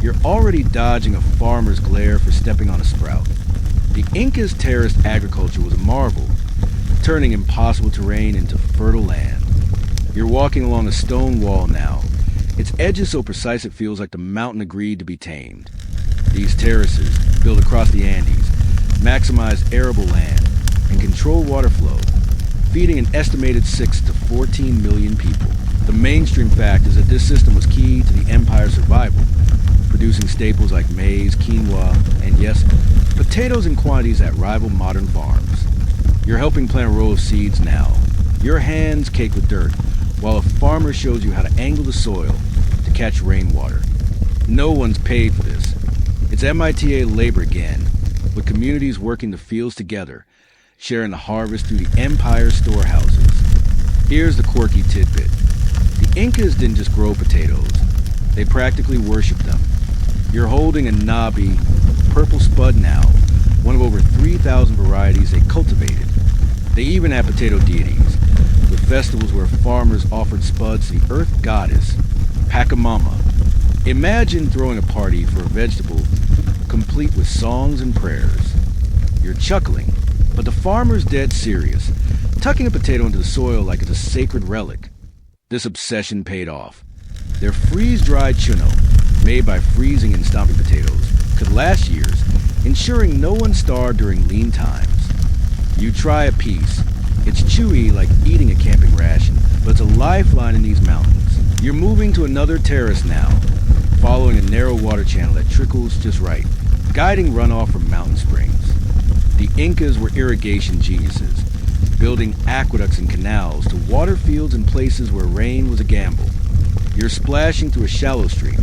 You're already dodging a farmer's glare for stepping on a sprout. The Incas' terraced agriculture was a marvel, turning impossible terrain into fertile land. You're walking along a stone wall now, its edges so precise it feels like the mountain agreed to be tamed. These terraces, built across the Andes, maximize arable land and control water flow, feeding an estimated 6 to 14 million people. The mainstream fact is that this system was key to the empire's survival, producing staples like maize, quinoa, and yes, potatoes in quantities that rival modern farms. You're helping plant a row of seeds now, your hands caked with dirt, while a farmer shows you how to angle the soil to catch rainwater. No one's paid for this. It's MITA labor again, with communities working the fields together, sharing the harvest through the empire's storehouses. Here's the quirky tidbit. The Incas didn't just grow potatoes, they practically worshipped them. You're holding a knobby, purple spud now, one of over 3,000 varieties they cultivated. They even had potato deities, with festivals where farmers offered spuds to the earth goddess, Pachamama. Imagine throwing a party for a vegetable complete with songs and prayers. You're chuckling, but the farmer's dead serious, tucking a potato into the soil like it's a sacred relic. This obsession paid off. Their freeze-dried chino, made by freezing and stomping potatoes, could last years, ensuring no one starved during lean times. You try a piece. It's chewy like eating a camping ration, but it's a lifeline in these mountains. You're moving to another terrace now, following a narrow water channel that trickles just right, guiding runoff from mountain springs. The Incas were irrigation geniuses, building aqueducts and canals to water fields in places where rain was a gamble. You're splashing through a shallow stream,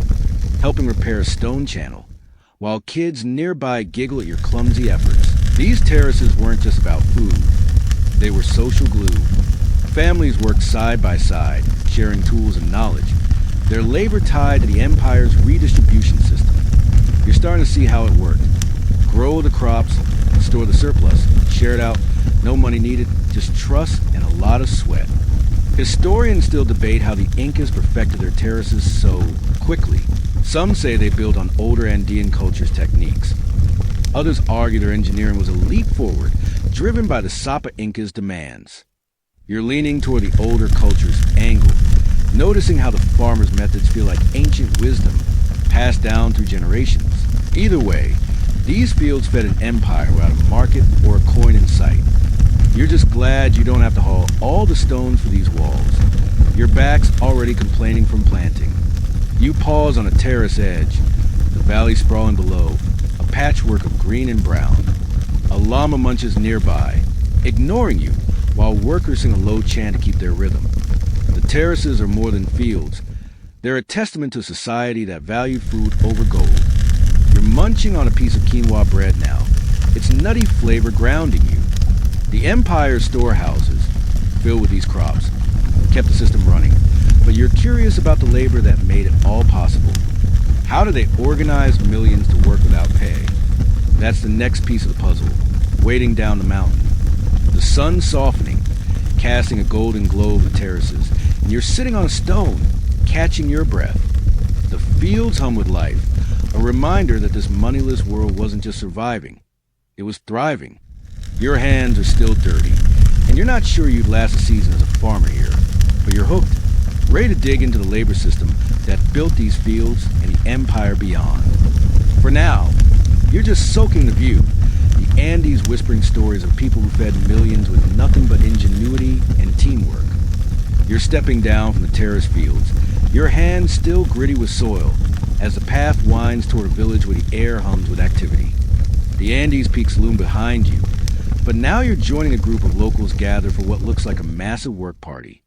helping repair a stone channel, while kids nearby giggle at your clumsy efforts. These terraces weren't just about food. They were social glue, Families worked side by side, sharing tools and knowledge, their labor tied to the empire's redistribution system. You're starting to see how it worked. Grow the crops, store the surplus, share it out, no money needed, just trust and a lot of sweat. Historians still debate how the Incas perfected their terraces so quickly. Some say they built on older Andean culture's techniques. Others argue their engineering was a leap forward, driven by the Sapa Incas' demands. You're leaning toward the older culture's angle, noticing how the farmers' methods feel like ancient wisdom, passed down through generations. Either way, these fields fed an empire without a market or a coin in sight. You're just glad you don't have to haul all the stones for these walls. Your back's already complaining from planting. You pause on a terrace edge, the valley sprawling below, a patchwork of green and brown. A llama munches nearby, ignoring you, while workers sing a low chant to keep their rhythm. The terraces are more than fields. They're a testament to a society that valued food over gold. You're munching on a piece of quinoa bread now, its nutty flavor grounding you. The Empire's storehouses, filled with these crops, kept the system running, but you're curious about the labor that made it all possible. How do they organize millions to work without pay? That's the next piece of the puzzle, waiting down the mountain. The sun softening, casting a golden glow over the terraces, and you're sitting on a stone, catching your breath. The fields hum with life, a reminder that this moneyless world wasn't just surviving, it was thriving. Your hands are still dirty, and you're not sure you'd last a season as a farmer here, but you're hooked, ready to dig into the labor system that built these fields and the empire beyond. For now, you're just soaking the view, the Andes whispering stories of people who fed millions with nothing but ingenuity and teamwork. You're stepping down from the terrace fields, your hands still gritty with soil, as the path winds toward a village where the air hums with activity. The Andes peaks loom behind you, but now you're joining a group of locals gathered for what looks like a massive work party.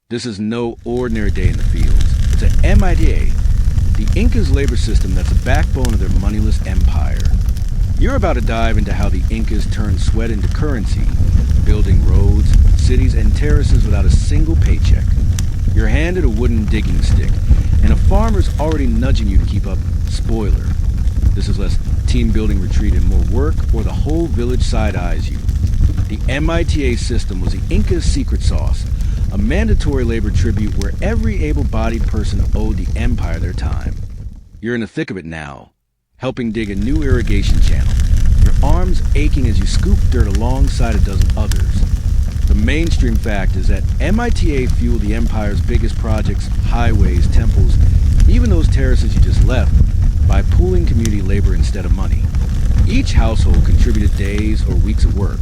This is no ordinary day in the fields. It's an MITA, the Incas' labor system that's the backbone of their moneyless empire. You're about to dive into how the Incas turned sweat into currency, building roads, cities, and terraces without a single paycheck. You're handed a wooden digging stick, and a farmer's already nudging you to keep up. Spoiler, this is less team-building retreat and more work, or the whole village side-eyes you. The MITA system was the Incas' secret sauce, a mandatory labor tribute where every able-bodied person owed the empire their time. You're in the thick of it now, helping dig a new irrigation channel, your arms aching as you scoop dirt alongside a dozen others. The mainstream fact is that MITA fueled the empire's biggest projects, highways, temples, even those terraces you just left, by pooling community labor instead of money. Each household contributed days or weeks of work,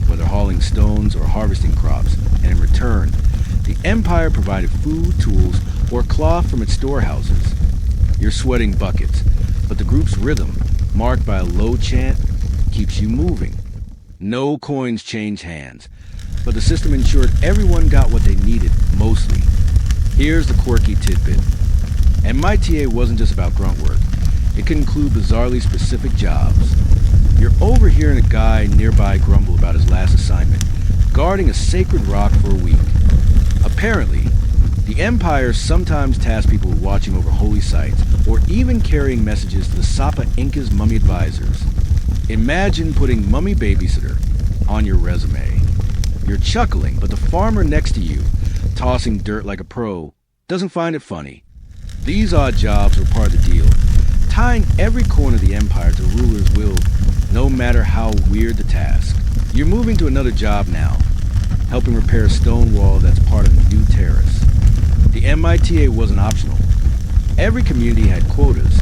whether hauling stones or harvesting crops, and in return, the empire provided food, tools, or cloth from its storehouses. You're sweating buckets, but the group's rhythm, marked by a low chant, keeps you moving. No coins change hands, but the system ensured everyone got what they needed, mostly. Here's the quirky tidbit. MITA wasn't just about grunt work. It could include bizarrely specific jobs. You're overhearing a guy nearby grumble about his last assignment, guarding a sacred rock for a week. Apparently, the Empire sometimes tasked people with watching over holy sites, or even carrying messages to the Sapa Incas' mummy advisors. Imagine putting mummy babysitter on your resume. You're chuckling, but the farmer next to you, tossing dirt like a pro, doesn't find it funny. These odd jobs were part of the deal, tying every corner of the empire to the ruler's will, no matter how weird the task. You're moving to another job now, helping repair a stone wall that's part of the new terrace. The MITA wasn't optional. Every community had quotas,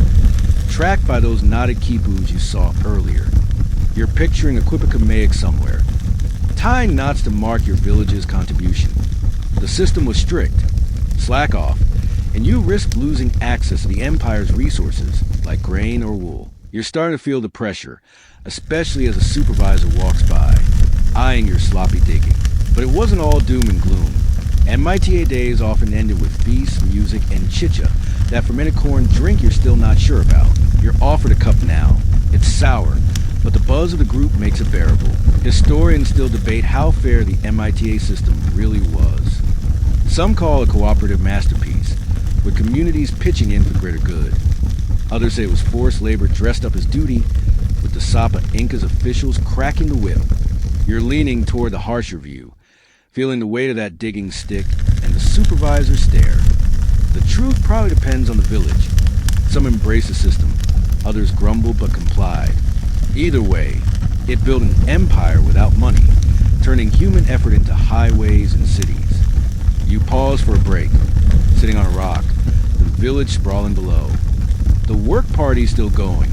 tracked by those knotted quipus you saw earlier. You're picturing a Quipikamaic somewhere, tying knots to mark your village's contribution. The system was strict. Slack off, and you risk losing access to the Empire's resources, like grain or wool. You're starting to feel the pressure, especially as a supervisor walks by, eyeing your sloppy digging. But it wasn't all doom and gloom. MITA days often ended with feasts, music, and chicha, that fermented corn drink you're still not sure about. You're offered a cup now. It's sour, but the buzz of the group makes it bearable. Historians still debate how fair the MITA system really was. Some call it a cooperative masterpiece, with communities pitching in for greater good. Others say it was forced labor dressed up as duty, with the Sapa Incas officials cracking the whip. You're leaning toward the harsher view, feeling the weight of that digging stick and the supervisor's stare. The truth probably depends on the village. Some embrace the system, others grumbled but complied. Either way, it built an empire without money, turning human effort into highways and cities. You pause for a break, sitting on a rock, the village sprawling below. The work party's still going,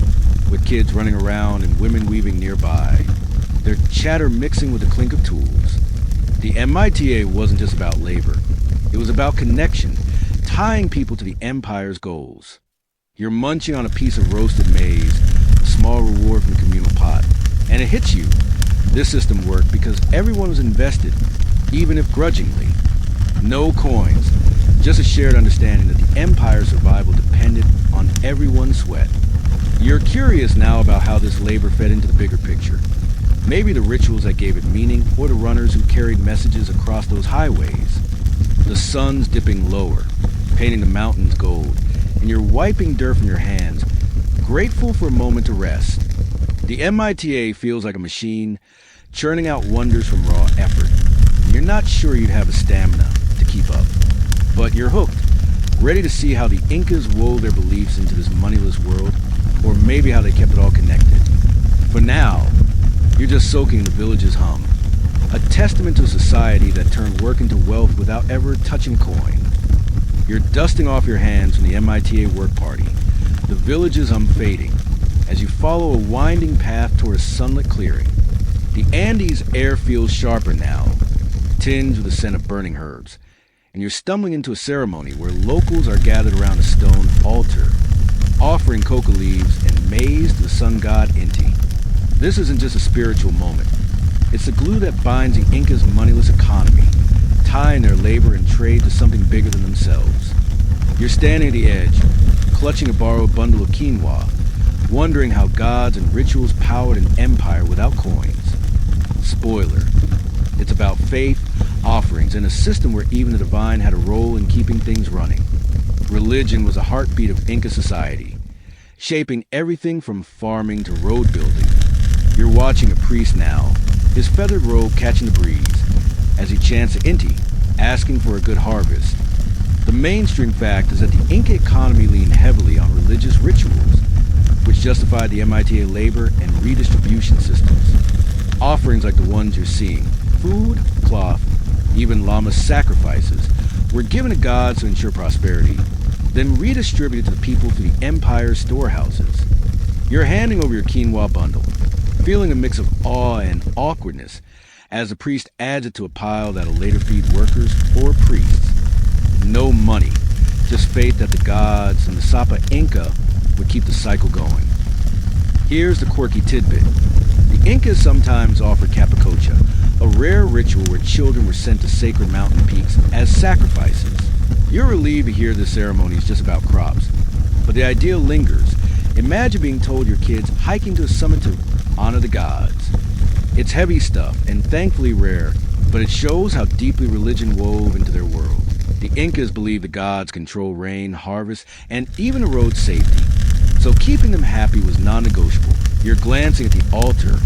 with kids running around and women weaving nearby, their chatter mixing with the clink of tools. The MITA wasn't just about labor. It was about connection, tying people to the empire's goals. You're munching on a piece of roasted maize, a small reward from the communal pot, and it hits you. This system worked because everyone was invested, even if grudgingly. No coins, just a shared understanding that the empire's survival depended on everyone's sweat. You're curious now about how this labor fed into the bigger picture. Maybe the rituals that gave it meaning, or the runners who carried messages across those highways. The sun's dipping lower, painting the mountains gold, and you're wiping dirt from your hands, grateful for a moment to rest. The MITA feels like a machine, churning out wonders from raw effort. You're not sure you'd have the stamina to keep up, but you're hooked, ready to see how the Incas wove their beliefs into this moneyless world, or maybe how they kept it all connected. For now, you're just soaking in the village's hum, a testament to a society that turned work into wealth without ever touching coin. You're dusting off your hands from the MITA work party, the village's hum fading, as you follow a winding path toward a sunlit clearing. The Andes air feels sharper now, tinged with the scent of burning herbs, and you're stumbling into a ceremony where locals are gathered around a stone altar, offering coca leaves and maize to the sun god Inti. This isn't just a spiritual moment. It's the glue that binds the Incas' moneyless economy, tying their labor and trade to something bigger than themselves. You're standing at the edge, clutching a borrowed bundle of quinoa, wondering how gods and rituals powered an empire without coins. Spoiler. It's about faith, offerings, and a system where even the divine had a role in keeping things running. Religion was a heartbeat of Inca society, shaping everything from farming to road building. You're watching a priest now, his feathered robe catching the breeze, as he chants Inti, asking for a good harvest. The mainstream fact is that the Inca economy leaned heavily on religious rituals, which justified the MITA labor and redistribution systems. Offerings like the ones you're seeing, food, cloth, even llama sacrifices, were given to gods to ensure prosperity, then redistributed to the people through the empire's storehouses. You're handing over your quinoa bundle, feeling a mix of awe and awkwardness as the priest adds it to a pile that'll later feed workers or priests. No money, just faith that the gods and the Sapa Inca would keep the cycle going. Here's the quirky tidbit. The Incas sometimes offered capicocha, a rare ritual where children were sent to sacred mountain peaks as sacrifices. You're relieved to hear this ceremony is just about crops, but the idea lingers. Imagine being told your kid's hiking to a summit to honor the gods. It's heavy stuff and thankfully rare, but it shows how deeply religion wove into their world. The Incas believed the gods control rain, harvest, and even the road safety, so keeping them happy was non-negotiable. You're glancing at the altar,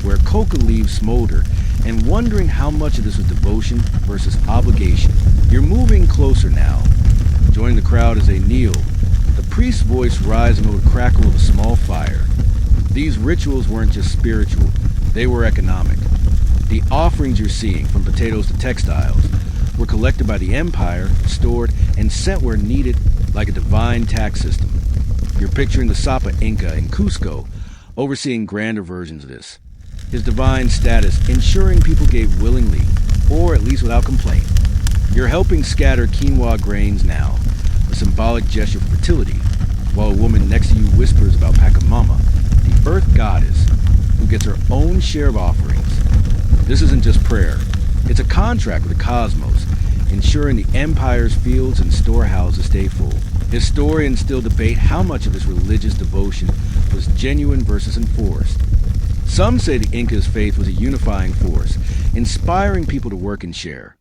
where coca leaves smolder, and wondering how much of this was devotion versus obligation. You're moving closer now, joining the crowd as they kneel, the priest's voice rising over the crackle of a small fire. These rituals weren't just spiritual, they were economic. The offerings you're seeing, from potatoes to textiles, were collected by the empire, stored, and sent where needed like a divine tax system. You're picturing the Sapa Inca in Cusco, overseeing grander versions of this. His divine status ensuring people gave willingly, or at least without complaint. You're helping scatter quinoa grains now, a symbolic gesture for fertility, while a woman next to you whispers about Pachamama, the earth goddess, who gets her own share of offerings. This isn't just prayer, it's a contract with the cosmos, ensuring the empire's fields and storehouses stay full. Historians still debate how much of this religious devotion was genuine versus enforced. Some say the Incas' faith was a unifying force, inspiring people to work and share.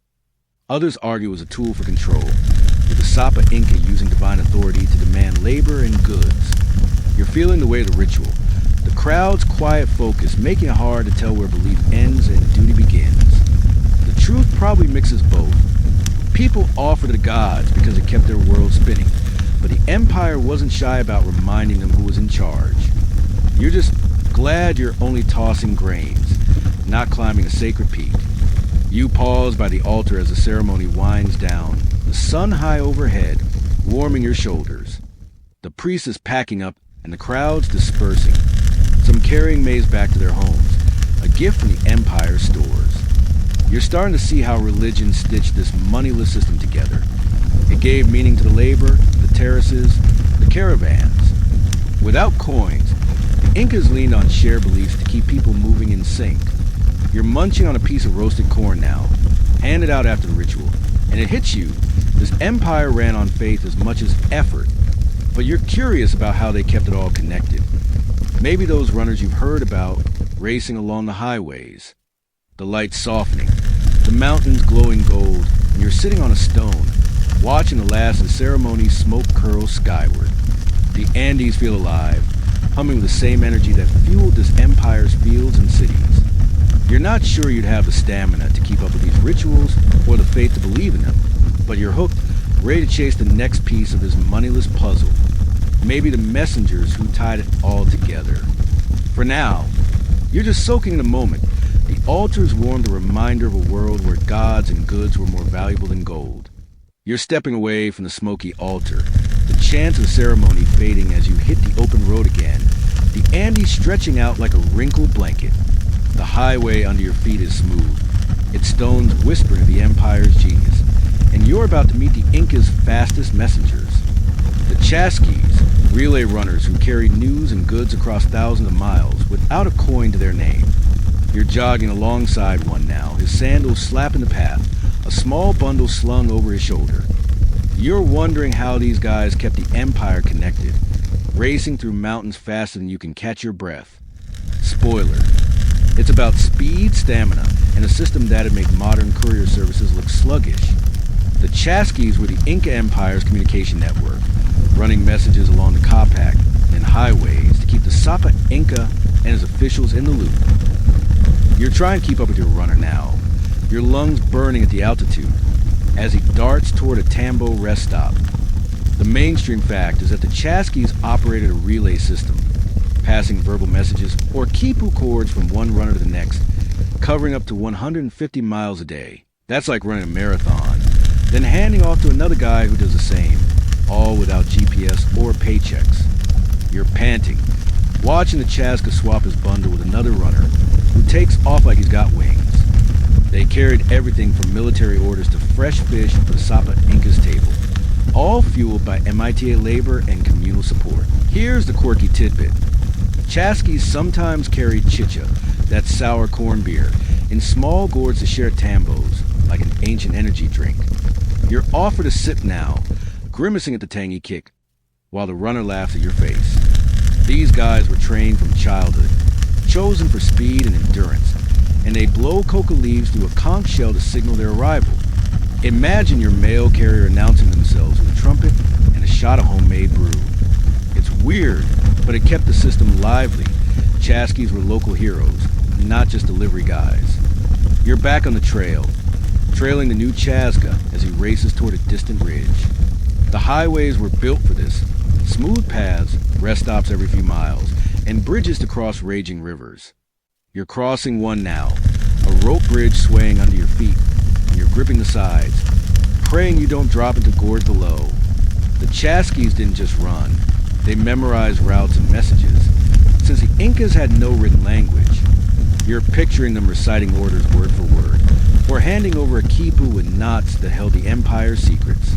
Others argue it was a tool for control, with the Sapa Inca using divine authority to demand labor and goods. You're feeling the weight of the ritual, the crowd's quiet focus making it hard to tell where belief ends and duty begins. The truth probably mixes both. People offer to the gods because it kept their world spinning, but the Empire wasn't shy about reminding them who was in charge. You're just glad you're only tossing grains, not climbing a sacred peak. You pause by the altar as the ceremony winds down, the sun high overhead, warming your shoulders. The priest is packing up and the crowd's dispersing, some carrying maize back to their homes, a gift from the Empire's stores. You're starting to see how religion stitched this moneyless system together. It gave meaning to the labor, the terraces, the caravans. Without coins, the Incas leaned on shared beliefs to keep people moving in sync. You're munching on a piece of roasted corn now, handed out after the ritual, and it hits you. This empire ran on faith as much as effort, but you're curious about how they kept it all connected. Maybe those runners you've heard about racing along the highways. The lights softening, the mountains glowing gold, and you're sitting on a stone, watching the last of the ceremony's smoke curl skyward. The Andes feel alive, humming with the same energy that fueled this empire's fields and cities. You're not sure you'd have the stamina to keep up with these rituals or the faith to believe in them, but you're hooked, ready to chase the next piece of this moneyless puzzle. Maybe the messengers who tied it all together. For now, you're just soaking in the moment. The altars warmed a reminder of a world where gods and goods were more valuable than gold. You're stepping away from the smoky altar, the chants of the ceremony fading as you hit the open road again, the Andes stretching out like a wrinkled blanket. The highway under your feet is smooth, its stones whispering of the Empire's genius, and you're about to meet the Incas' fastest messengers. The Chasquis, relay runners who carry news and goods across thousands of miles without a coin to their name. You're jogging alongside one now, his sandals slapping the path, a small bundle slung over his shoulder. You're wondering how these guys kept the Empire connected, racing through mountains faster than you can catch your breath. Spoiler. It's about speed, stamina, and a system that'd make modern courier services look sluggish. The Chasquis were the Inca Empire's communication network, running messages along the Capac and highways to keep the Sapa Inca and his officials in the loop. You're trying to keep up with your runner now, your lungs burning at the altitude, as he darts toward a Tambo rest stop. The mainstream fact is that the Chasquis operated a relay system, passing verbal messages or quipu cords from one runner to the next, covering up to 150 miles a day. That's like running a marathon, then handing off to another guy who does the same, all without GPS or paychecks. You're panting, watching the Chasca swap his bundle with another runner, who takes off like he's got wings. They carried everything from military orders to fresh fish for the Sapa Inca's table, all fueled by MITA labor and communal support. Here's the quirky tidbit. Chasquis sometimes carried chicha, that sour corn beer, in small gourds to share tambos, like an ancient energy drink. You're offered a sip now, grimacing at the tangy kick, while the runner laughs at your face. These guys were trained from childhood, chosen for speed and endurance, and they blow coca leaves through a conch shell to signal their arrival. Imagine your mail carrier announcing themselves with a trumpet and a shot of homemade brew. It's weird, but it kept the system lively. Chasquis were local heroes, not just delivery guys. You're back on the trail, trailing the new Chasca as he races toward a distant ridge. The highways were built for this. Smooth paths, rest stops every few miles, and bridges to cross raging rivers. You're crossing one now, a rope bridge swaying under your feet, and you're gripping the sides, praying you don't drop into gorge below. The Chasquis didn't just run. They memorized routes and messages. Since the Incas had no written language, you're picturing them reciting orders word for word, or handing over a quipu with knots that held the Empire's secrets.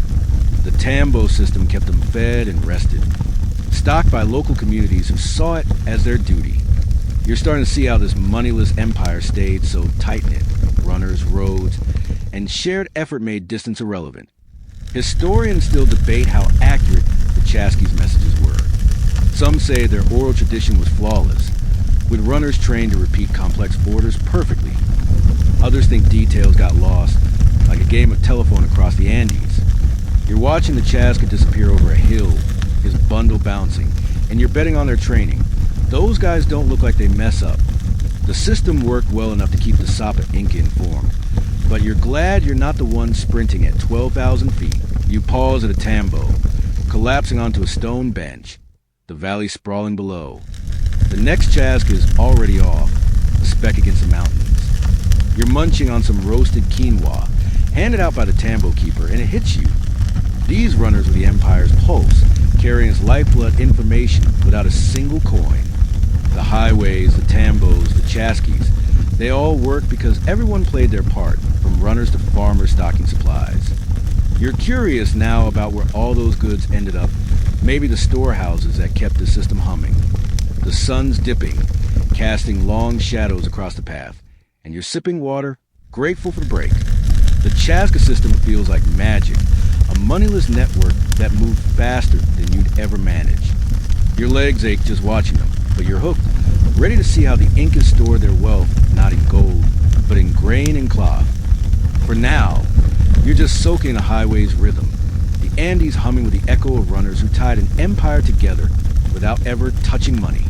The Tambo system kept them fed and rested, stocked by local communities who saw it as their duty. You're starting to see how this moneyless empire stayed so tight-knit. Runners, roads, and shared effort made distance irrelevant. Historians still debate how accurate the Chasquis' messages were. Some say their oral tradition was flawless, with runners trained to repeat complex orders perfectly. Others think details got lost, like a game of telephone across the Andes. You're watching the Chasca disappear over a hill, his bundle bouncing, and you're betting on their training. Those guys don't look like they mess up. The system worked well enough to keep the Sapa Inca informed, but you're glad you're not the one sprinting at 12,000 feet. You pause at a tambo, collapsing onto a stone bench, the valley sprawling below. The next Chasca is already off, a speck against the mountains. You're munching on some roasted quinoa, handed out by the tambo keeper, and it hits you. These runners are the Empire's pulse, carrying its lifeblood information without a single coin. The highways, the tambos, the chaskies, they all work because everyone played their part, from runners to farmers stocking supplies. You're curious now about where all those goods ended up, maybe the storehouses that kept the system humming. The sun's dipping, casting long shadows across the path, and you're sipping water, grateful for the break. The Chasca system feels like magic, a moneyless network that moved faster than you'd ever manage. Your legs ache just watching them, but you're hooked, ready to see how the Incas store their wealth, not in gold, but in grain and cloth. For now, you're just soaking the highway's rhythm, the Andes humming with the echo of runners who tied an empire together without ever touching money.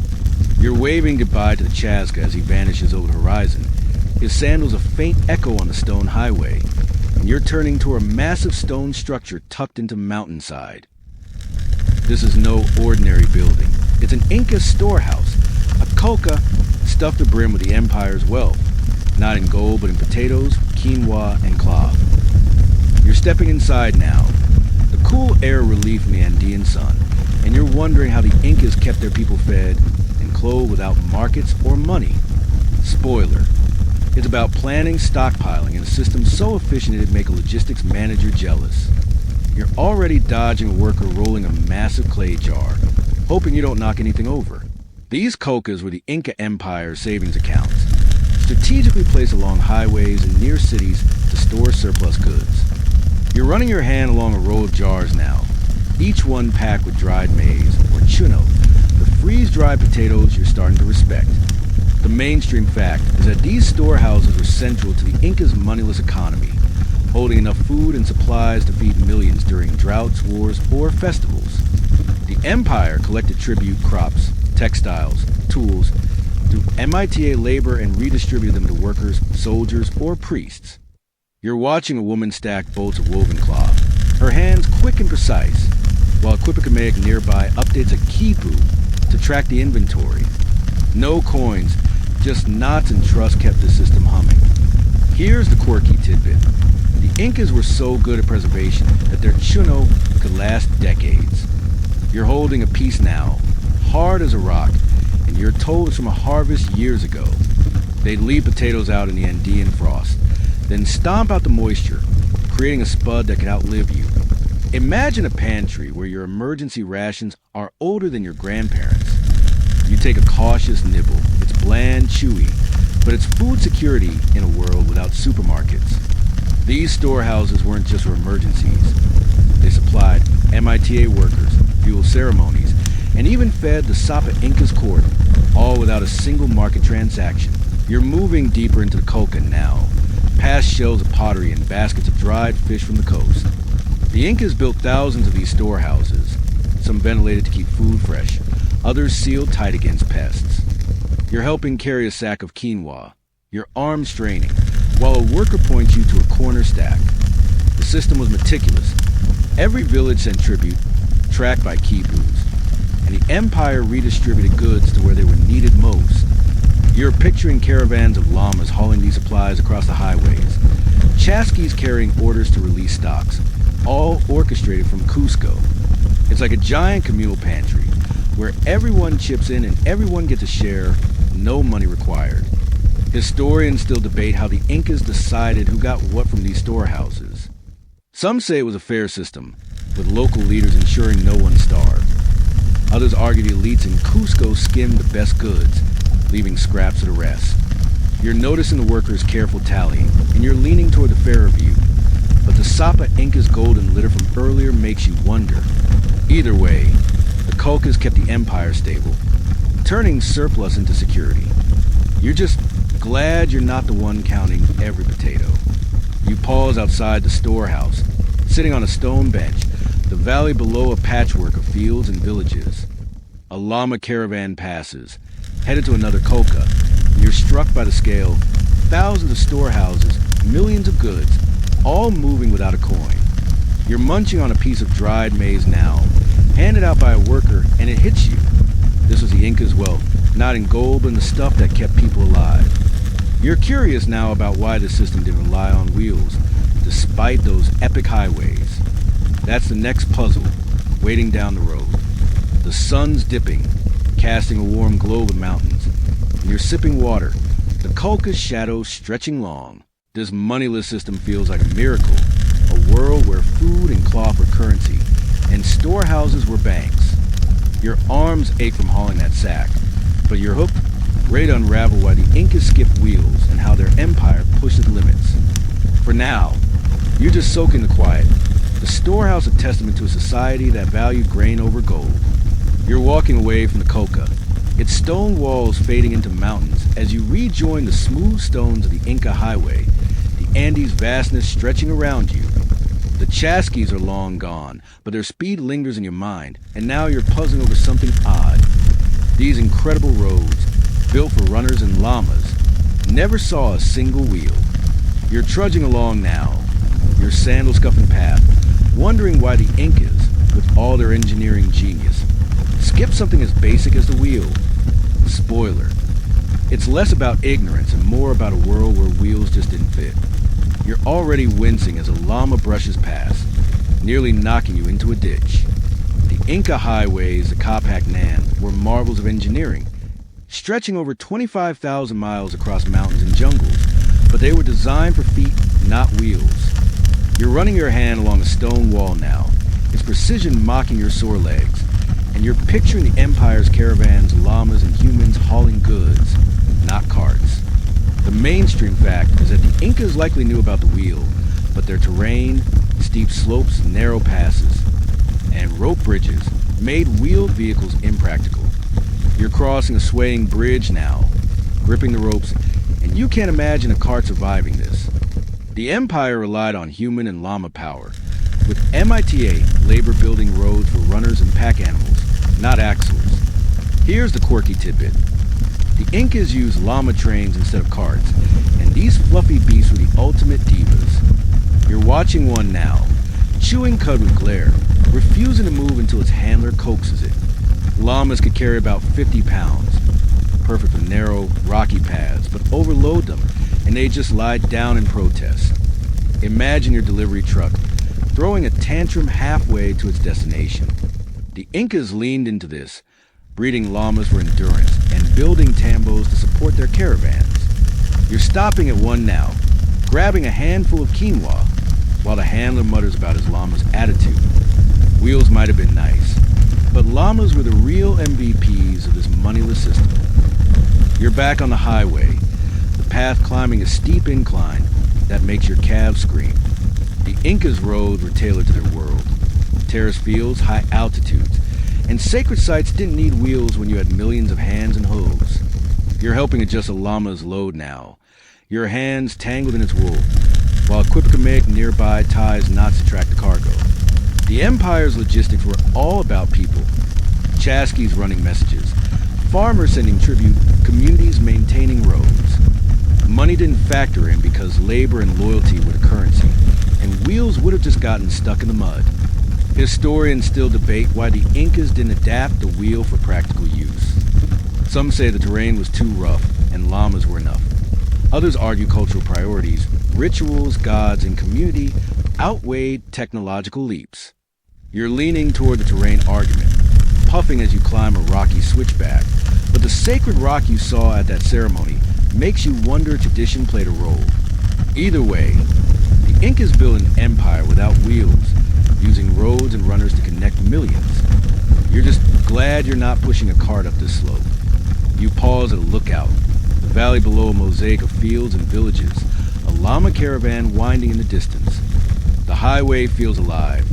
You're waving goodbye to the Chasca as he vanishes over the horizon, his sandals a faint echo on the stone highway, and you're turning toward a massive stone structure tucked into mountainside. This is no ordinary building. It's an Inca storehouse, a coca stuffed to brim with the Empire's wealth, not in gold but in potatoes, quinoa, and cloth. You're stepping inside now, the cool air relief from the Andean sun, and you're wondering how the Incas kept their people fed and clothed without markets or money. Spoiler. It's about planning, stockpiling, and a system so efficient it'd make a logistics manager jealous. You're already dodging a worker rolling a massive clay jar, hoping you don't knock anything over. These cocas were the Inca Empire savings accounts, strategically placed along highways and near cities to store surplus goods. You're running your hand along a row of jars now, each one packed with dried maize, or chuno, the freeze-dried potatoes you're starting to respect. The mainstream fact is that these storehouses were central to the Incas' moneyless economy, holding enough food and supplies to feed millions during droughts, wars, or festivals. The Empire collected tribute, crops, textiles, tools, through MITA labor and redistributed them to workers, soldiers, or priests. You're watching a woman stack bolts of woven cloth, her hands quick and precise, while a Quipikamaic nearby updates a kipu to track the inventory. No coins, just knots and trust kept the system humming. Here's the quirky tidbit. The Incas were so good at preservation that their chuno could last decades. You're holding a piece now, hard as a rock, and you're told it's from a harvest years ago. They'd leave potatoes out in the Andean frost, then stomp out the moisture, creating a spud that could outlive you. Imagine a pantry where your emergency rations are older than your grandparents. You take a cautious nibble. It's bland, chewy, but it's food security in a world without supermarkets. These storehouses weren't just for emergencies. They supplied MITA workers, fuel ceremonies, and even fed the Sapa Inca's court, all without a single market transaction. You're moving deeper into the coca now, past shelves of pottery and baskets of dried fish from the coast. The Incas built thousands of these storehouses, some ventilated to keep food fresh, others sealed tight against pests. You're helping carry a sack of quinoa, your arm straining, while a worker points you to a corner stack. The system was meticulous. Every village sent tribute, tracked by quipus, and the Empire redistributed goods to where they were needed most. You're picturing caravans of llamas hauling these supplies across the highways, chaskis carrying orders to release stocks, all orchestrated from Cusco. It's like a giant communal pantry, where everyone chips in and everyone gets a share, no money required. Historians still debate how the Incas decided who got what from these storehouses. Some say it was a fair system, with local leaders ensuring no one starved. Others argue the elites in Cusco skimmed the best goods, leaving scraps to the rest. You're noticing the workers' careful tallying, and you're leaning toward the fairer view. But the Sapa Inca's golden litter from earlier makes you wonder. Either way, the Colcas kept the Empire stable. turning surplus into security. You're just glad you're not the one counting every potato. You pause outside the storehouse, sitting on a stone bench, the valley below a patchwork of fields and villages. A llama caravan passes, headed to another coca. You're struck by the scale. Thousands of storehouses, millions of goods, all moving without a coin. You're munching on a piece of dried maize now, handed out by a worker, and it hits you. This was the Incas' wealth, not in gold, but in the stuff that kept people alive. You're curious now about why the system didn't rely on wheels, despite those epic highways. That's the next puzzle, waiting down the road. The sun's dipping, casting a warm glow of the mountains, and you're sipping water, the Colca's shadow stretching long. This moneyless system feels like a miracle, a world where food and cloth were currency, and storehouses were banks. Your arms ache from hauling that sack, but you're hooked, ready to unravel why the Incas skipped wheels and how their empire pushed its limits. For now, you're just soaking the quiet. The storehouse a testament to a society that valued grain over gold. You're walking away from the coca, its stone walls fading into mountains as you rejoin the smooth stones of the Inca highway, the Andes' vastness stretching around you. The Chasquis are long gone, but their speed lingers in your mind, and now you're puzzling over something odd. These incredible roads, built for runners and llamas, never saw a single wheel. You're trudging along now, your sandal-scuffing path, wondering why the Incas, with all their engineering genius, skipped something as basic as the wheel. Spoiler. It's less about ignorance and more about a world where wheels just didn't fit. You're already wincing as a llama brushes past, nearly knocking you into a ditch. The Inca highways, the Capac Nan, were marvels of engineering, stretching over 25,000 miles across mountains and jungles, but they were designed for feet, not wheels. You're running your hand along a stone wall now, its precision mocking your sore legs, and you're picturing the Empire's caravans, llamas, and humans hauling goods, not carts. The mainstream fact is that the Incas likely knew about the wheel, but their terrain, steep slopes, narrow passes, and rope bridges made wheeled vehicles impractical. You're crossing a swaying bridge now, gripping the ropes, and you can't imagine a cart surviving this. The Empire relied on human and llama power, with MITA labor building roads for runners and pack animals, not axles. Here's the quirky tidbit. The Incas used llama trains instead of carts, and these fluffy beasts were the ultimate divas. You're watching one now, chewing cud with glare, refusing to move until its handler coaxes it. Llamas could carry about 50 pounds, perfect for narrow, rocky paths, but overload them, and they just lie down in protest. Imagine your delivery truck throwing a tantrum halfway to its destination. The Incas leaned into this, breeding llamas for endurance and building tambos to support their caravans. You're stopping at one now, grabbing a handful of quinoa, while the handler mutters about his llama's attitude. Wheels might have been nice, but llamas were the real MVPs of this moneyless system. You're back on the highway, the path climbing a steep incline that makes your calves scream. The Incas' roads were tailored to their world. Terraced fields, high altitudes, and sacred sites didn't need wheels when you had millions of hands and hooves. You're helping adjust a llama's load now, your hands tangled in its wool, while Quipicamek nearby ties knots to track the cargo. The Empire's logistics were all about people. Chasquis running messages, farmers sending tribute, communities maintaining roads. Money didn't factor in because labor and loyalty were the currency, and wheels would have just gotten stuck in the mud. Historians still debate why the Incas didn't adapt the wheel for practical use. Some say the terrain was too rough and llamas were enough. Others argue cultural priorities, rituals, gods, and community outweighed technological leaps. You're leaning toward the terrain argument, puffing as you climb a rocky switchback, but the sacred rock you saw at that ceremony makes you wonder if tradition played a role. Either way, the Incas built an empire without wheels, using roads and runners to connect millions. You're just glad you're not pushing a cart up this slope. You pause at a lookout, the valley below a mosaic of fields and villages, a llama caravan winding in the distance. The highway feels alive,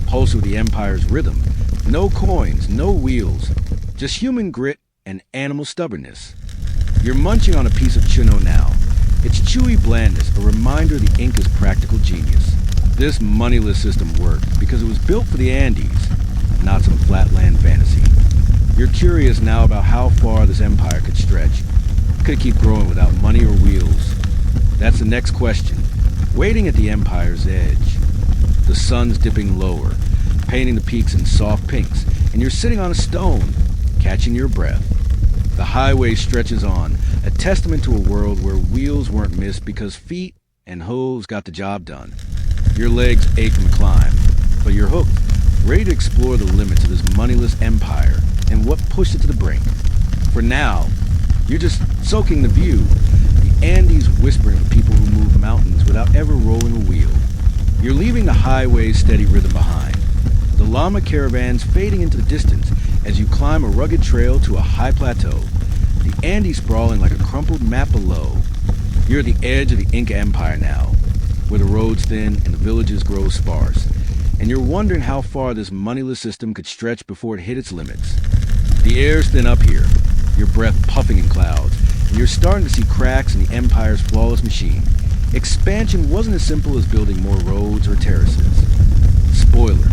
pulsing with the Empire's rhythm. No coins, no wheels, just human grit and animal stubbornness. You're munching on a piece of chuno now. Its chewy blandness, a reminder of the Incas' practical genius. This moneyless system worked because it was built for the Andes, not some flatland fantasy. You're curious now about how far this empire could stretch. Could it keep growing without money or wheels? That's the next question, waiting at the empire's edge. The sun's dipping lower, painting the peaks in soft pinks, and you're sitting on a stone, catching your breath. The highway stretches on, a testament to a world where wheels weren't missed because feet and hooves got the job done. Your legs ache from the climb, but you're hooked, ready to explore the limits of this moneyless empire and what pushed it to the brink. For now, you're just soaking the view, the Andes whispering to people who move mountains without ever rolling a wheel. You're leaving the highway's steady rhythm behind, the llama caravans fading into the distance as you climb a rugged trail to a high plateau, the Andes sprawling like a crumpled map below. You're at the edge of the Inca Empire now, where the roads thin and the villages grow sparse, and you're wondering how far this moneyless system could stretch before it hit its limits. The air's thin up here, your breath puffing in clouds, and you're starting to see cracks in the Empire's flawless machine. Expansion wasn't as simple as building more roads or terraces. Spoiler.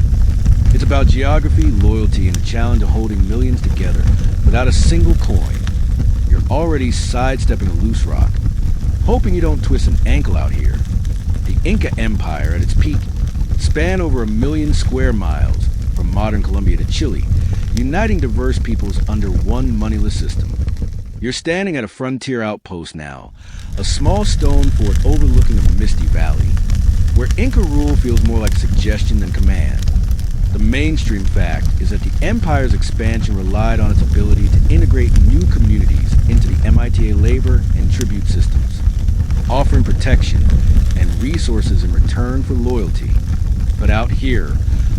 It's about geography, loyalty, and the challenge of holding millions together without a single coin. You're already sidestepping a loose rock, hoping you don't twist an ankle out here. The Inca Empire, at its peak, spanned over 1 million square miles from modern Colombia to Chile, uniting diverse peoples under one moneyless system. You're standing at a frontier outpost now, a small stone fort overlooking a misty valley, where Inca rule feels more like suggestion than command. The mainstream fact is that the empire's expansion relied on its ability to integrate new communities into the MITA labor and tribute systems, offering protection and resources in return for loyalty. But out here,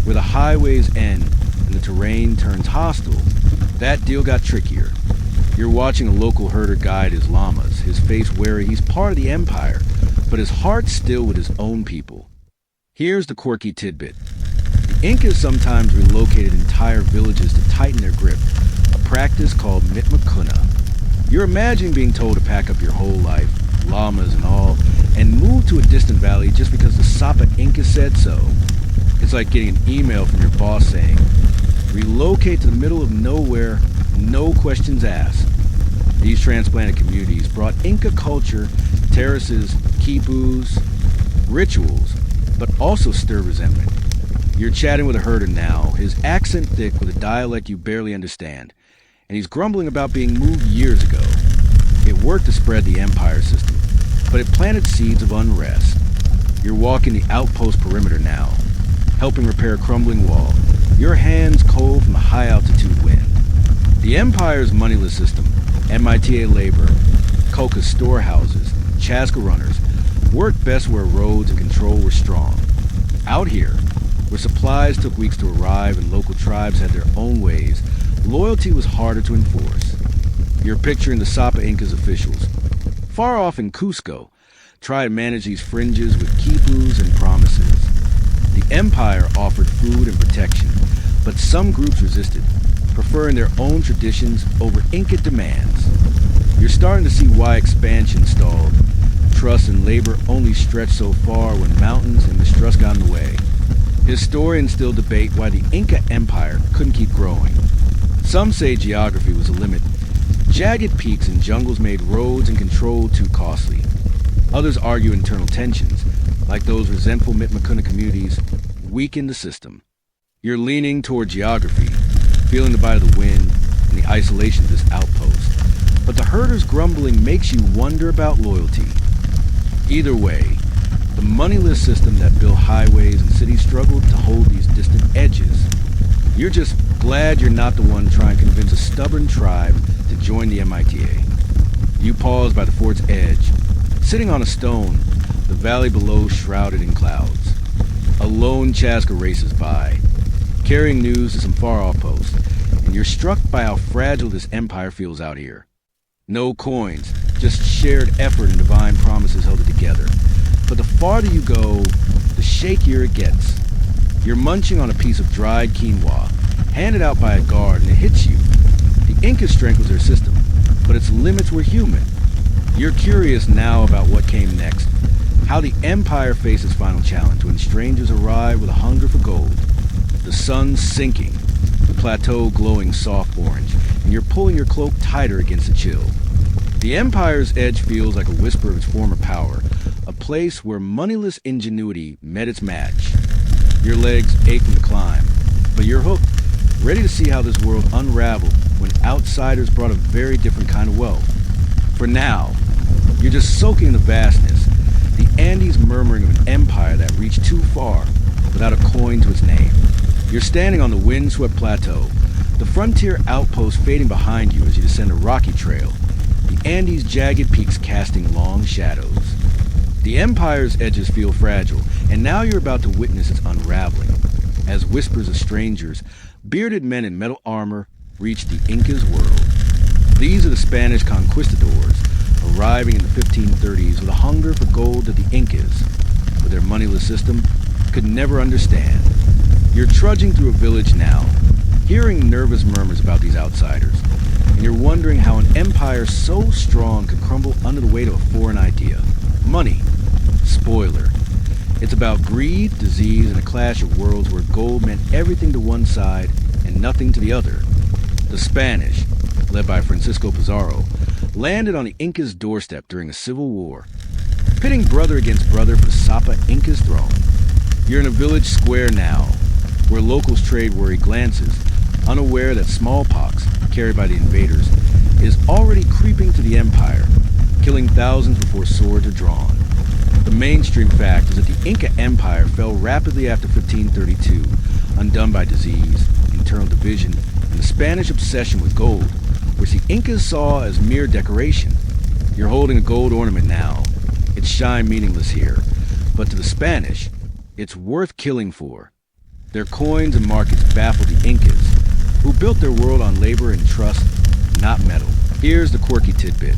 where the highways end and the terrain turns hostile, that deal got trickier. You're watching a local herder guide his llamas, his face wary he's part of the empire, but his heart's still with his own people. Here's the quirky tidbit. The Incas sometimes relocated entire villages to tighten their grip, a practice called mitmacuna. You're imagining being told to pack up your whole life, llamas and all, and move to a distant valley just because the Sapa Inca said so. It's like getting an email from your boss saying, relocate to the middle of nowhere, no questions asked. These transplanted communities brought Inca culture, terraces, quipus, rituals, but also stir resentment. You're chatting with a herder now, his accent thick with a dialect you barely understand, and he's grumbling about being moved years ago. It worked to spread the empire system, but it planted seeds of unrest. You're walking the outpost perimeter now, helping repair a crumbling wall, your hands cold from the high-altitude wind. The empire's moneyless system, MITA labor, coca storehouses, chasca runners, worked best where roads and control were strong. Out here, where supplies took weeks to arrive and local tribes had their own ways, loyalty was harder to enforce. You're picturing the Sapa Incas officials, far off in Cusco, try to manage these fringes with quipus and promises. The empire offered food and protection, but some groups resisted, preferring their own traditions over Inca demands. You're starting to see why expansion stalled. Trust and labor only stretched so far when mountains and mistrust got in the way. Historians still debate why the Inca Empire couldn't keep growing. Some say geography was a limit. Jagged peaks and jungles made roads and control too costly. Others argue internal tensions, like those resentful mitmacuna communities, weakened the system. You're leaning toward geography, feeling the bite of the wind and the isolation of this outpost. But the herder's grumbling makes you wonder about loyalty. Either way, the moneyless system that built highways and cities struggled to hold these distant edges. You're just glad you're not the one trying to convince a stubborn tribe to join the MITA. You pause by the fort's edge, sitting on a stone, the valley below shrouded in clouds. A lone chasca races by, carrying news to some far-off post, and you're struck by how fragile this empire feels out here. No coins, just shared effort and divine promises held it together. But the farther you go, the shakier it gets. You're munching on a piece of dried quinoa, handed out by a guard, and it hits you. The Inca's strength was their system, but its limits were human. You're curious now about what came next, how the Empire faced its final challenge when strangers arrive with a hunger for gold. The sun's sinking, the plateau glowing soft orange, and you're pulling your cloak tighter against the chill. The Empire's edge feels like a whisper of its former power, a place where moneyless ingenuity met its match. Your legs ache from the climb, but you're hooked, ready to see how this world unraveled when outsiders brought a very different kind of wealth. For now, you're just soaking in the vastness, the Andes murmuring of an empire that reached too far without a coin to its name. You're standing on the windswept plateau, the frontier outpost fading behind you as you descend a rocky trail, the Andes' jagged peaks casting long shadows. The Empire's edges feel fragile, and now you're about to witness its unraveling, as whispers of strangers, bearded men in metal armor, reach the Inca's world. These are the Spanish conquistadors, arriving in the 1530s with a hunger for gold that the Incas, with their moneyless system, could never understand. You're trudging through a village now, hearing nervous murmurs about these outsiders, and you're wondering how an empire so strong could crumble under the weight of a foreign idea. Money. Spoiler. It's about greed, disease, and a clash of worlds where gold meant everything to one side and nothing to the other. The Spanish, led by Francisco Pizarro, landed on the Inca's doorstep during a civil war, pitting brother against brother for the Sapa Inca's throne. You're in a village square now, where locals trade worried glances, unaware that smallpox, carried by the invaders, is already creeping to the empire, killing thousands before swords are drawn. The mainstream fact is that the Inca Empire fell rapidly after 1532, undone by disease, internal division, and the Spanish obsession with gold, which the Incas saw as mere decoration. You're holding a gold ornament now. Its shine meaningless here, but to the Spanish, it's worth killing for. Their coins and markets baffle the Incas, who built their world on labor and trust, not metal. Here's the quirky tidbit.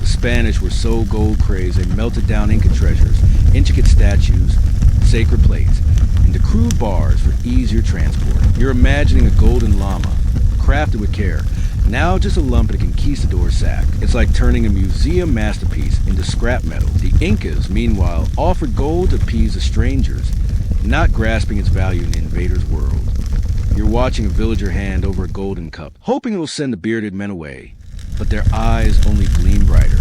The Spanish were so gold-crazed they melted down Inca treasures, intricate statues, sacred plates, into crude bars for easier transport. You're imagining a golden llama, crafted with care, now just a lump in a conquistador sack. It's like turning a museum masterpiece into scrap metal. The Incas, meanwhile, offered gold to appease the strangers, not grasping its value in the invader's world. You're watching a villager hand over a golden cup, hoping it will send the bearded men away, but their eyes only gleam brighter.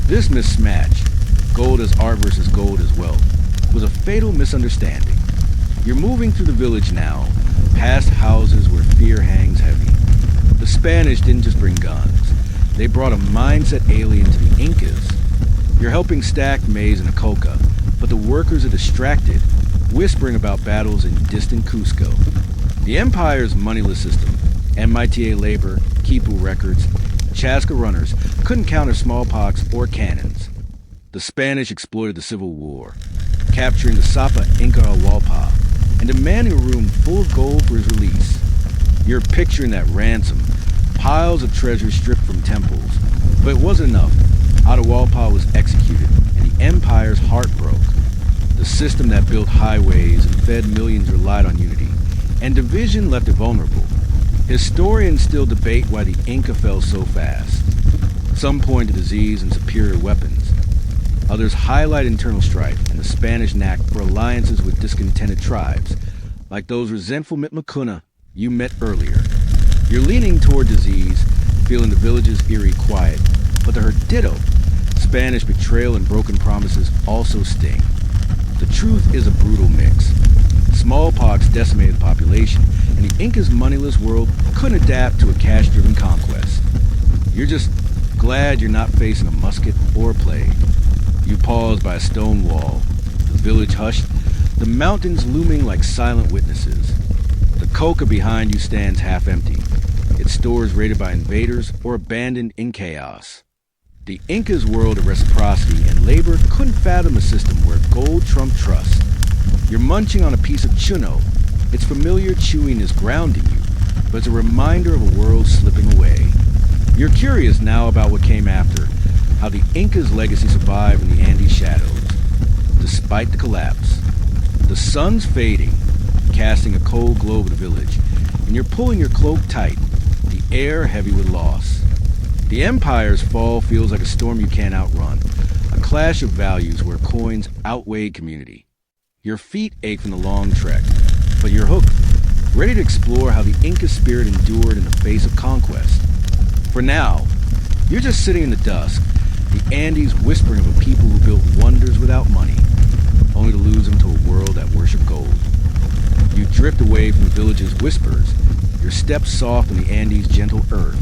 This mismatch, gold as art versus gold as wealth, was a fatal misunderstanding. You're moving through the village now, past houses where fear hangs heavy. The Spanish didn't just bring guns. They brought a mindset alien to the Incas. You're helping stack maize in a coca, but the workers are distracted, whispering about battles in distant Cusco. The Empire's moneyless system, MITA labor, Quipu records, Chasca runners, couldn't counter smallpox or cannons. The Spanish exploited the Civil War, capturing the Sapa Inca Atahualpa and demanding a room full of gold for his release. You're picturing that ransom, piles of treasure stripped from temples. But it wasn't enough. Atahualpa was executed, and the Empire's heart broke. The system that built highways and fed millions relied on unity, and division left it vulnerable. Historians still debate why the Inca fell so fast. Some point to disease and superior weapons. Others highlight internal strife and the Spanish knack for alliances with discontented tribes, like those resentful Mitmacuna you met earlier. You're leaning toward disease, feeling the village's eerie quiet, but to her ditto, Spanish betrayal and broken promises also sting. The truth is a brutal mix. Smallpox decimated the population, and the Inca's moneyless world couldn't adapt to a cash-driven conquest. You're just glad you're not facing a musket or a plague. You pause by a stone wall, the village hushed, the mountains looming like silent witnesses. The coca behind you stands half empty, its stores raided by invaders or abandoned in chaos. The Inca's world of reciprocity and labor couldn't fathom a system where gold trumped trust. You're munching on a piece of chuno. Its familiar chewiness grounding you, but it's a reminder of a world slipping away. You're curious now about what came after, how the Inca's legacy survived in the Andes shadows. Despite the collapse, the sun's fading, casting a cold glow over the village, and you're pulling your cloak tight. The air heavy with loss. The empire's fall feels like a storm you can't outrun, a clash of values where coins outweigh community. Your feet ache from the long trek, but you're hooked, ready to explore how the Inca spirit endured in the face of conquest. For now, you're just sitting in the dusk, the Andes whispering of a people who built wonders without money, only to lose them to a world that worshiped gold. You drift away from the village's whispers, your steps soft on the Andes' gentle earth,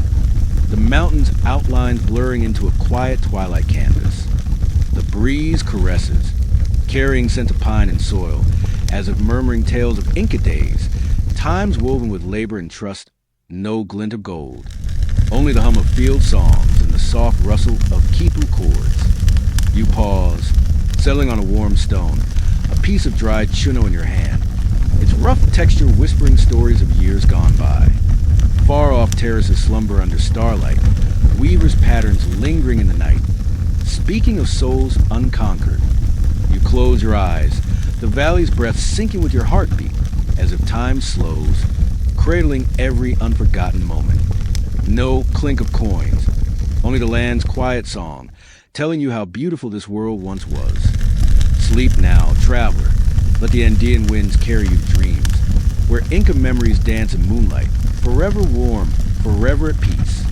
the mountains' outlines blurring into a quiet twilight canvas. The breeze caresses, carrying scent of pine and soil, as if murmuring tales of Inca days, times woven with labor and trust, no glint of gold. Only the hum of field songs and the soft rustle of quipu chords. You pause, settling on a warm stone, a piece of dried chuno in your hand, its rough texture whispering stories of years gone by. Far-off terraces slumber under starlight, weavers' patterns lingering in the night. Speaking of souls unconquered, you close your eyes, the valley's breath sinking with your heartbeat, as if time slows, cradling every unforgotten moment. No clink of coins, only the land's quiet song, telling you how beautiful this world once was. Sleep now, traveler. Let the Andean winds carry you to dreams, where Inca memories dance in moonlight, forever warm, forever at peace.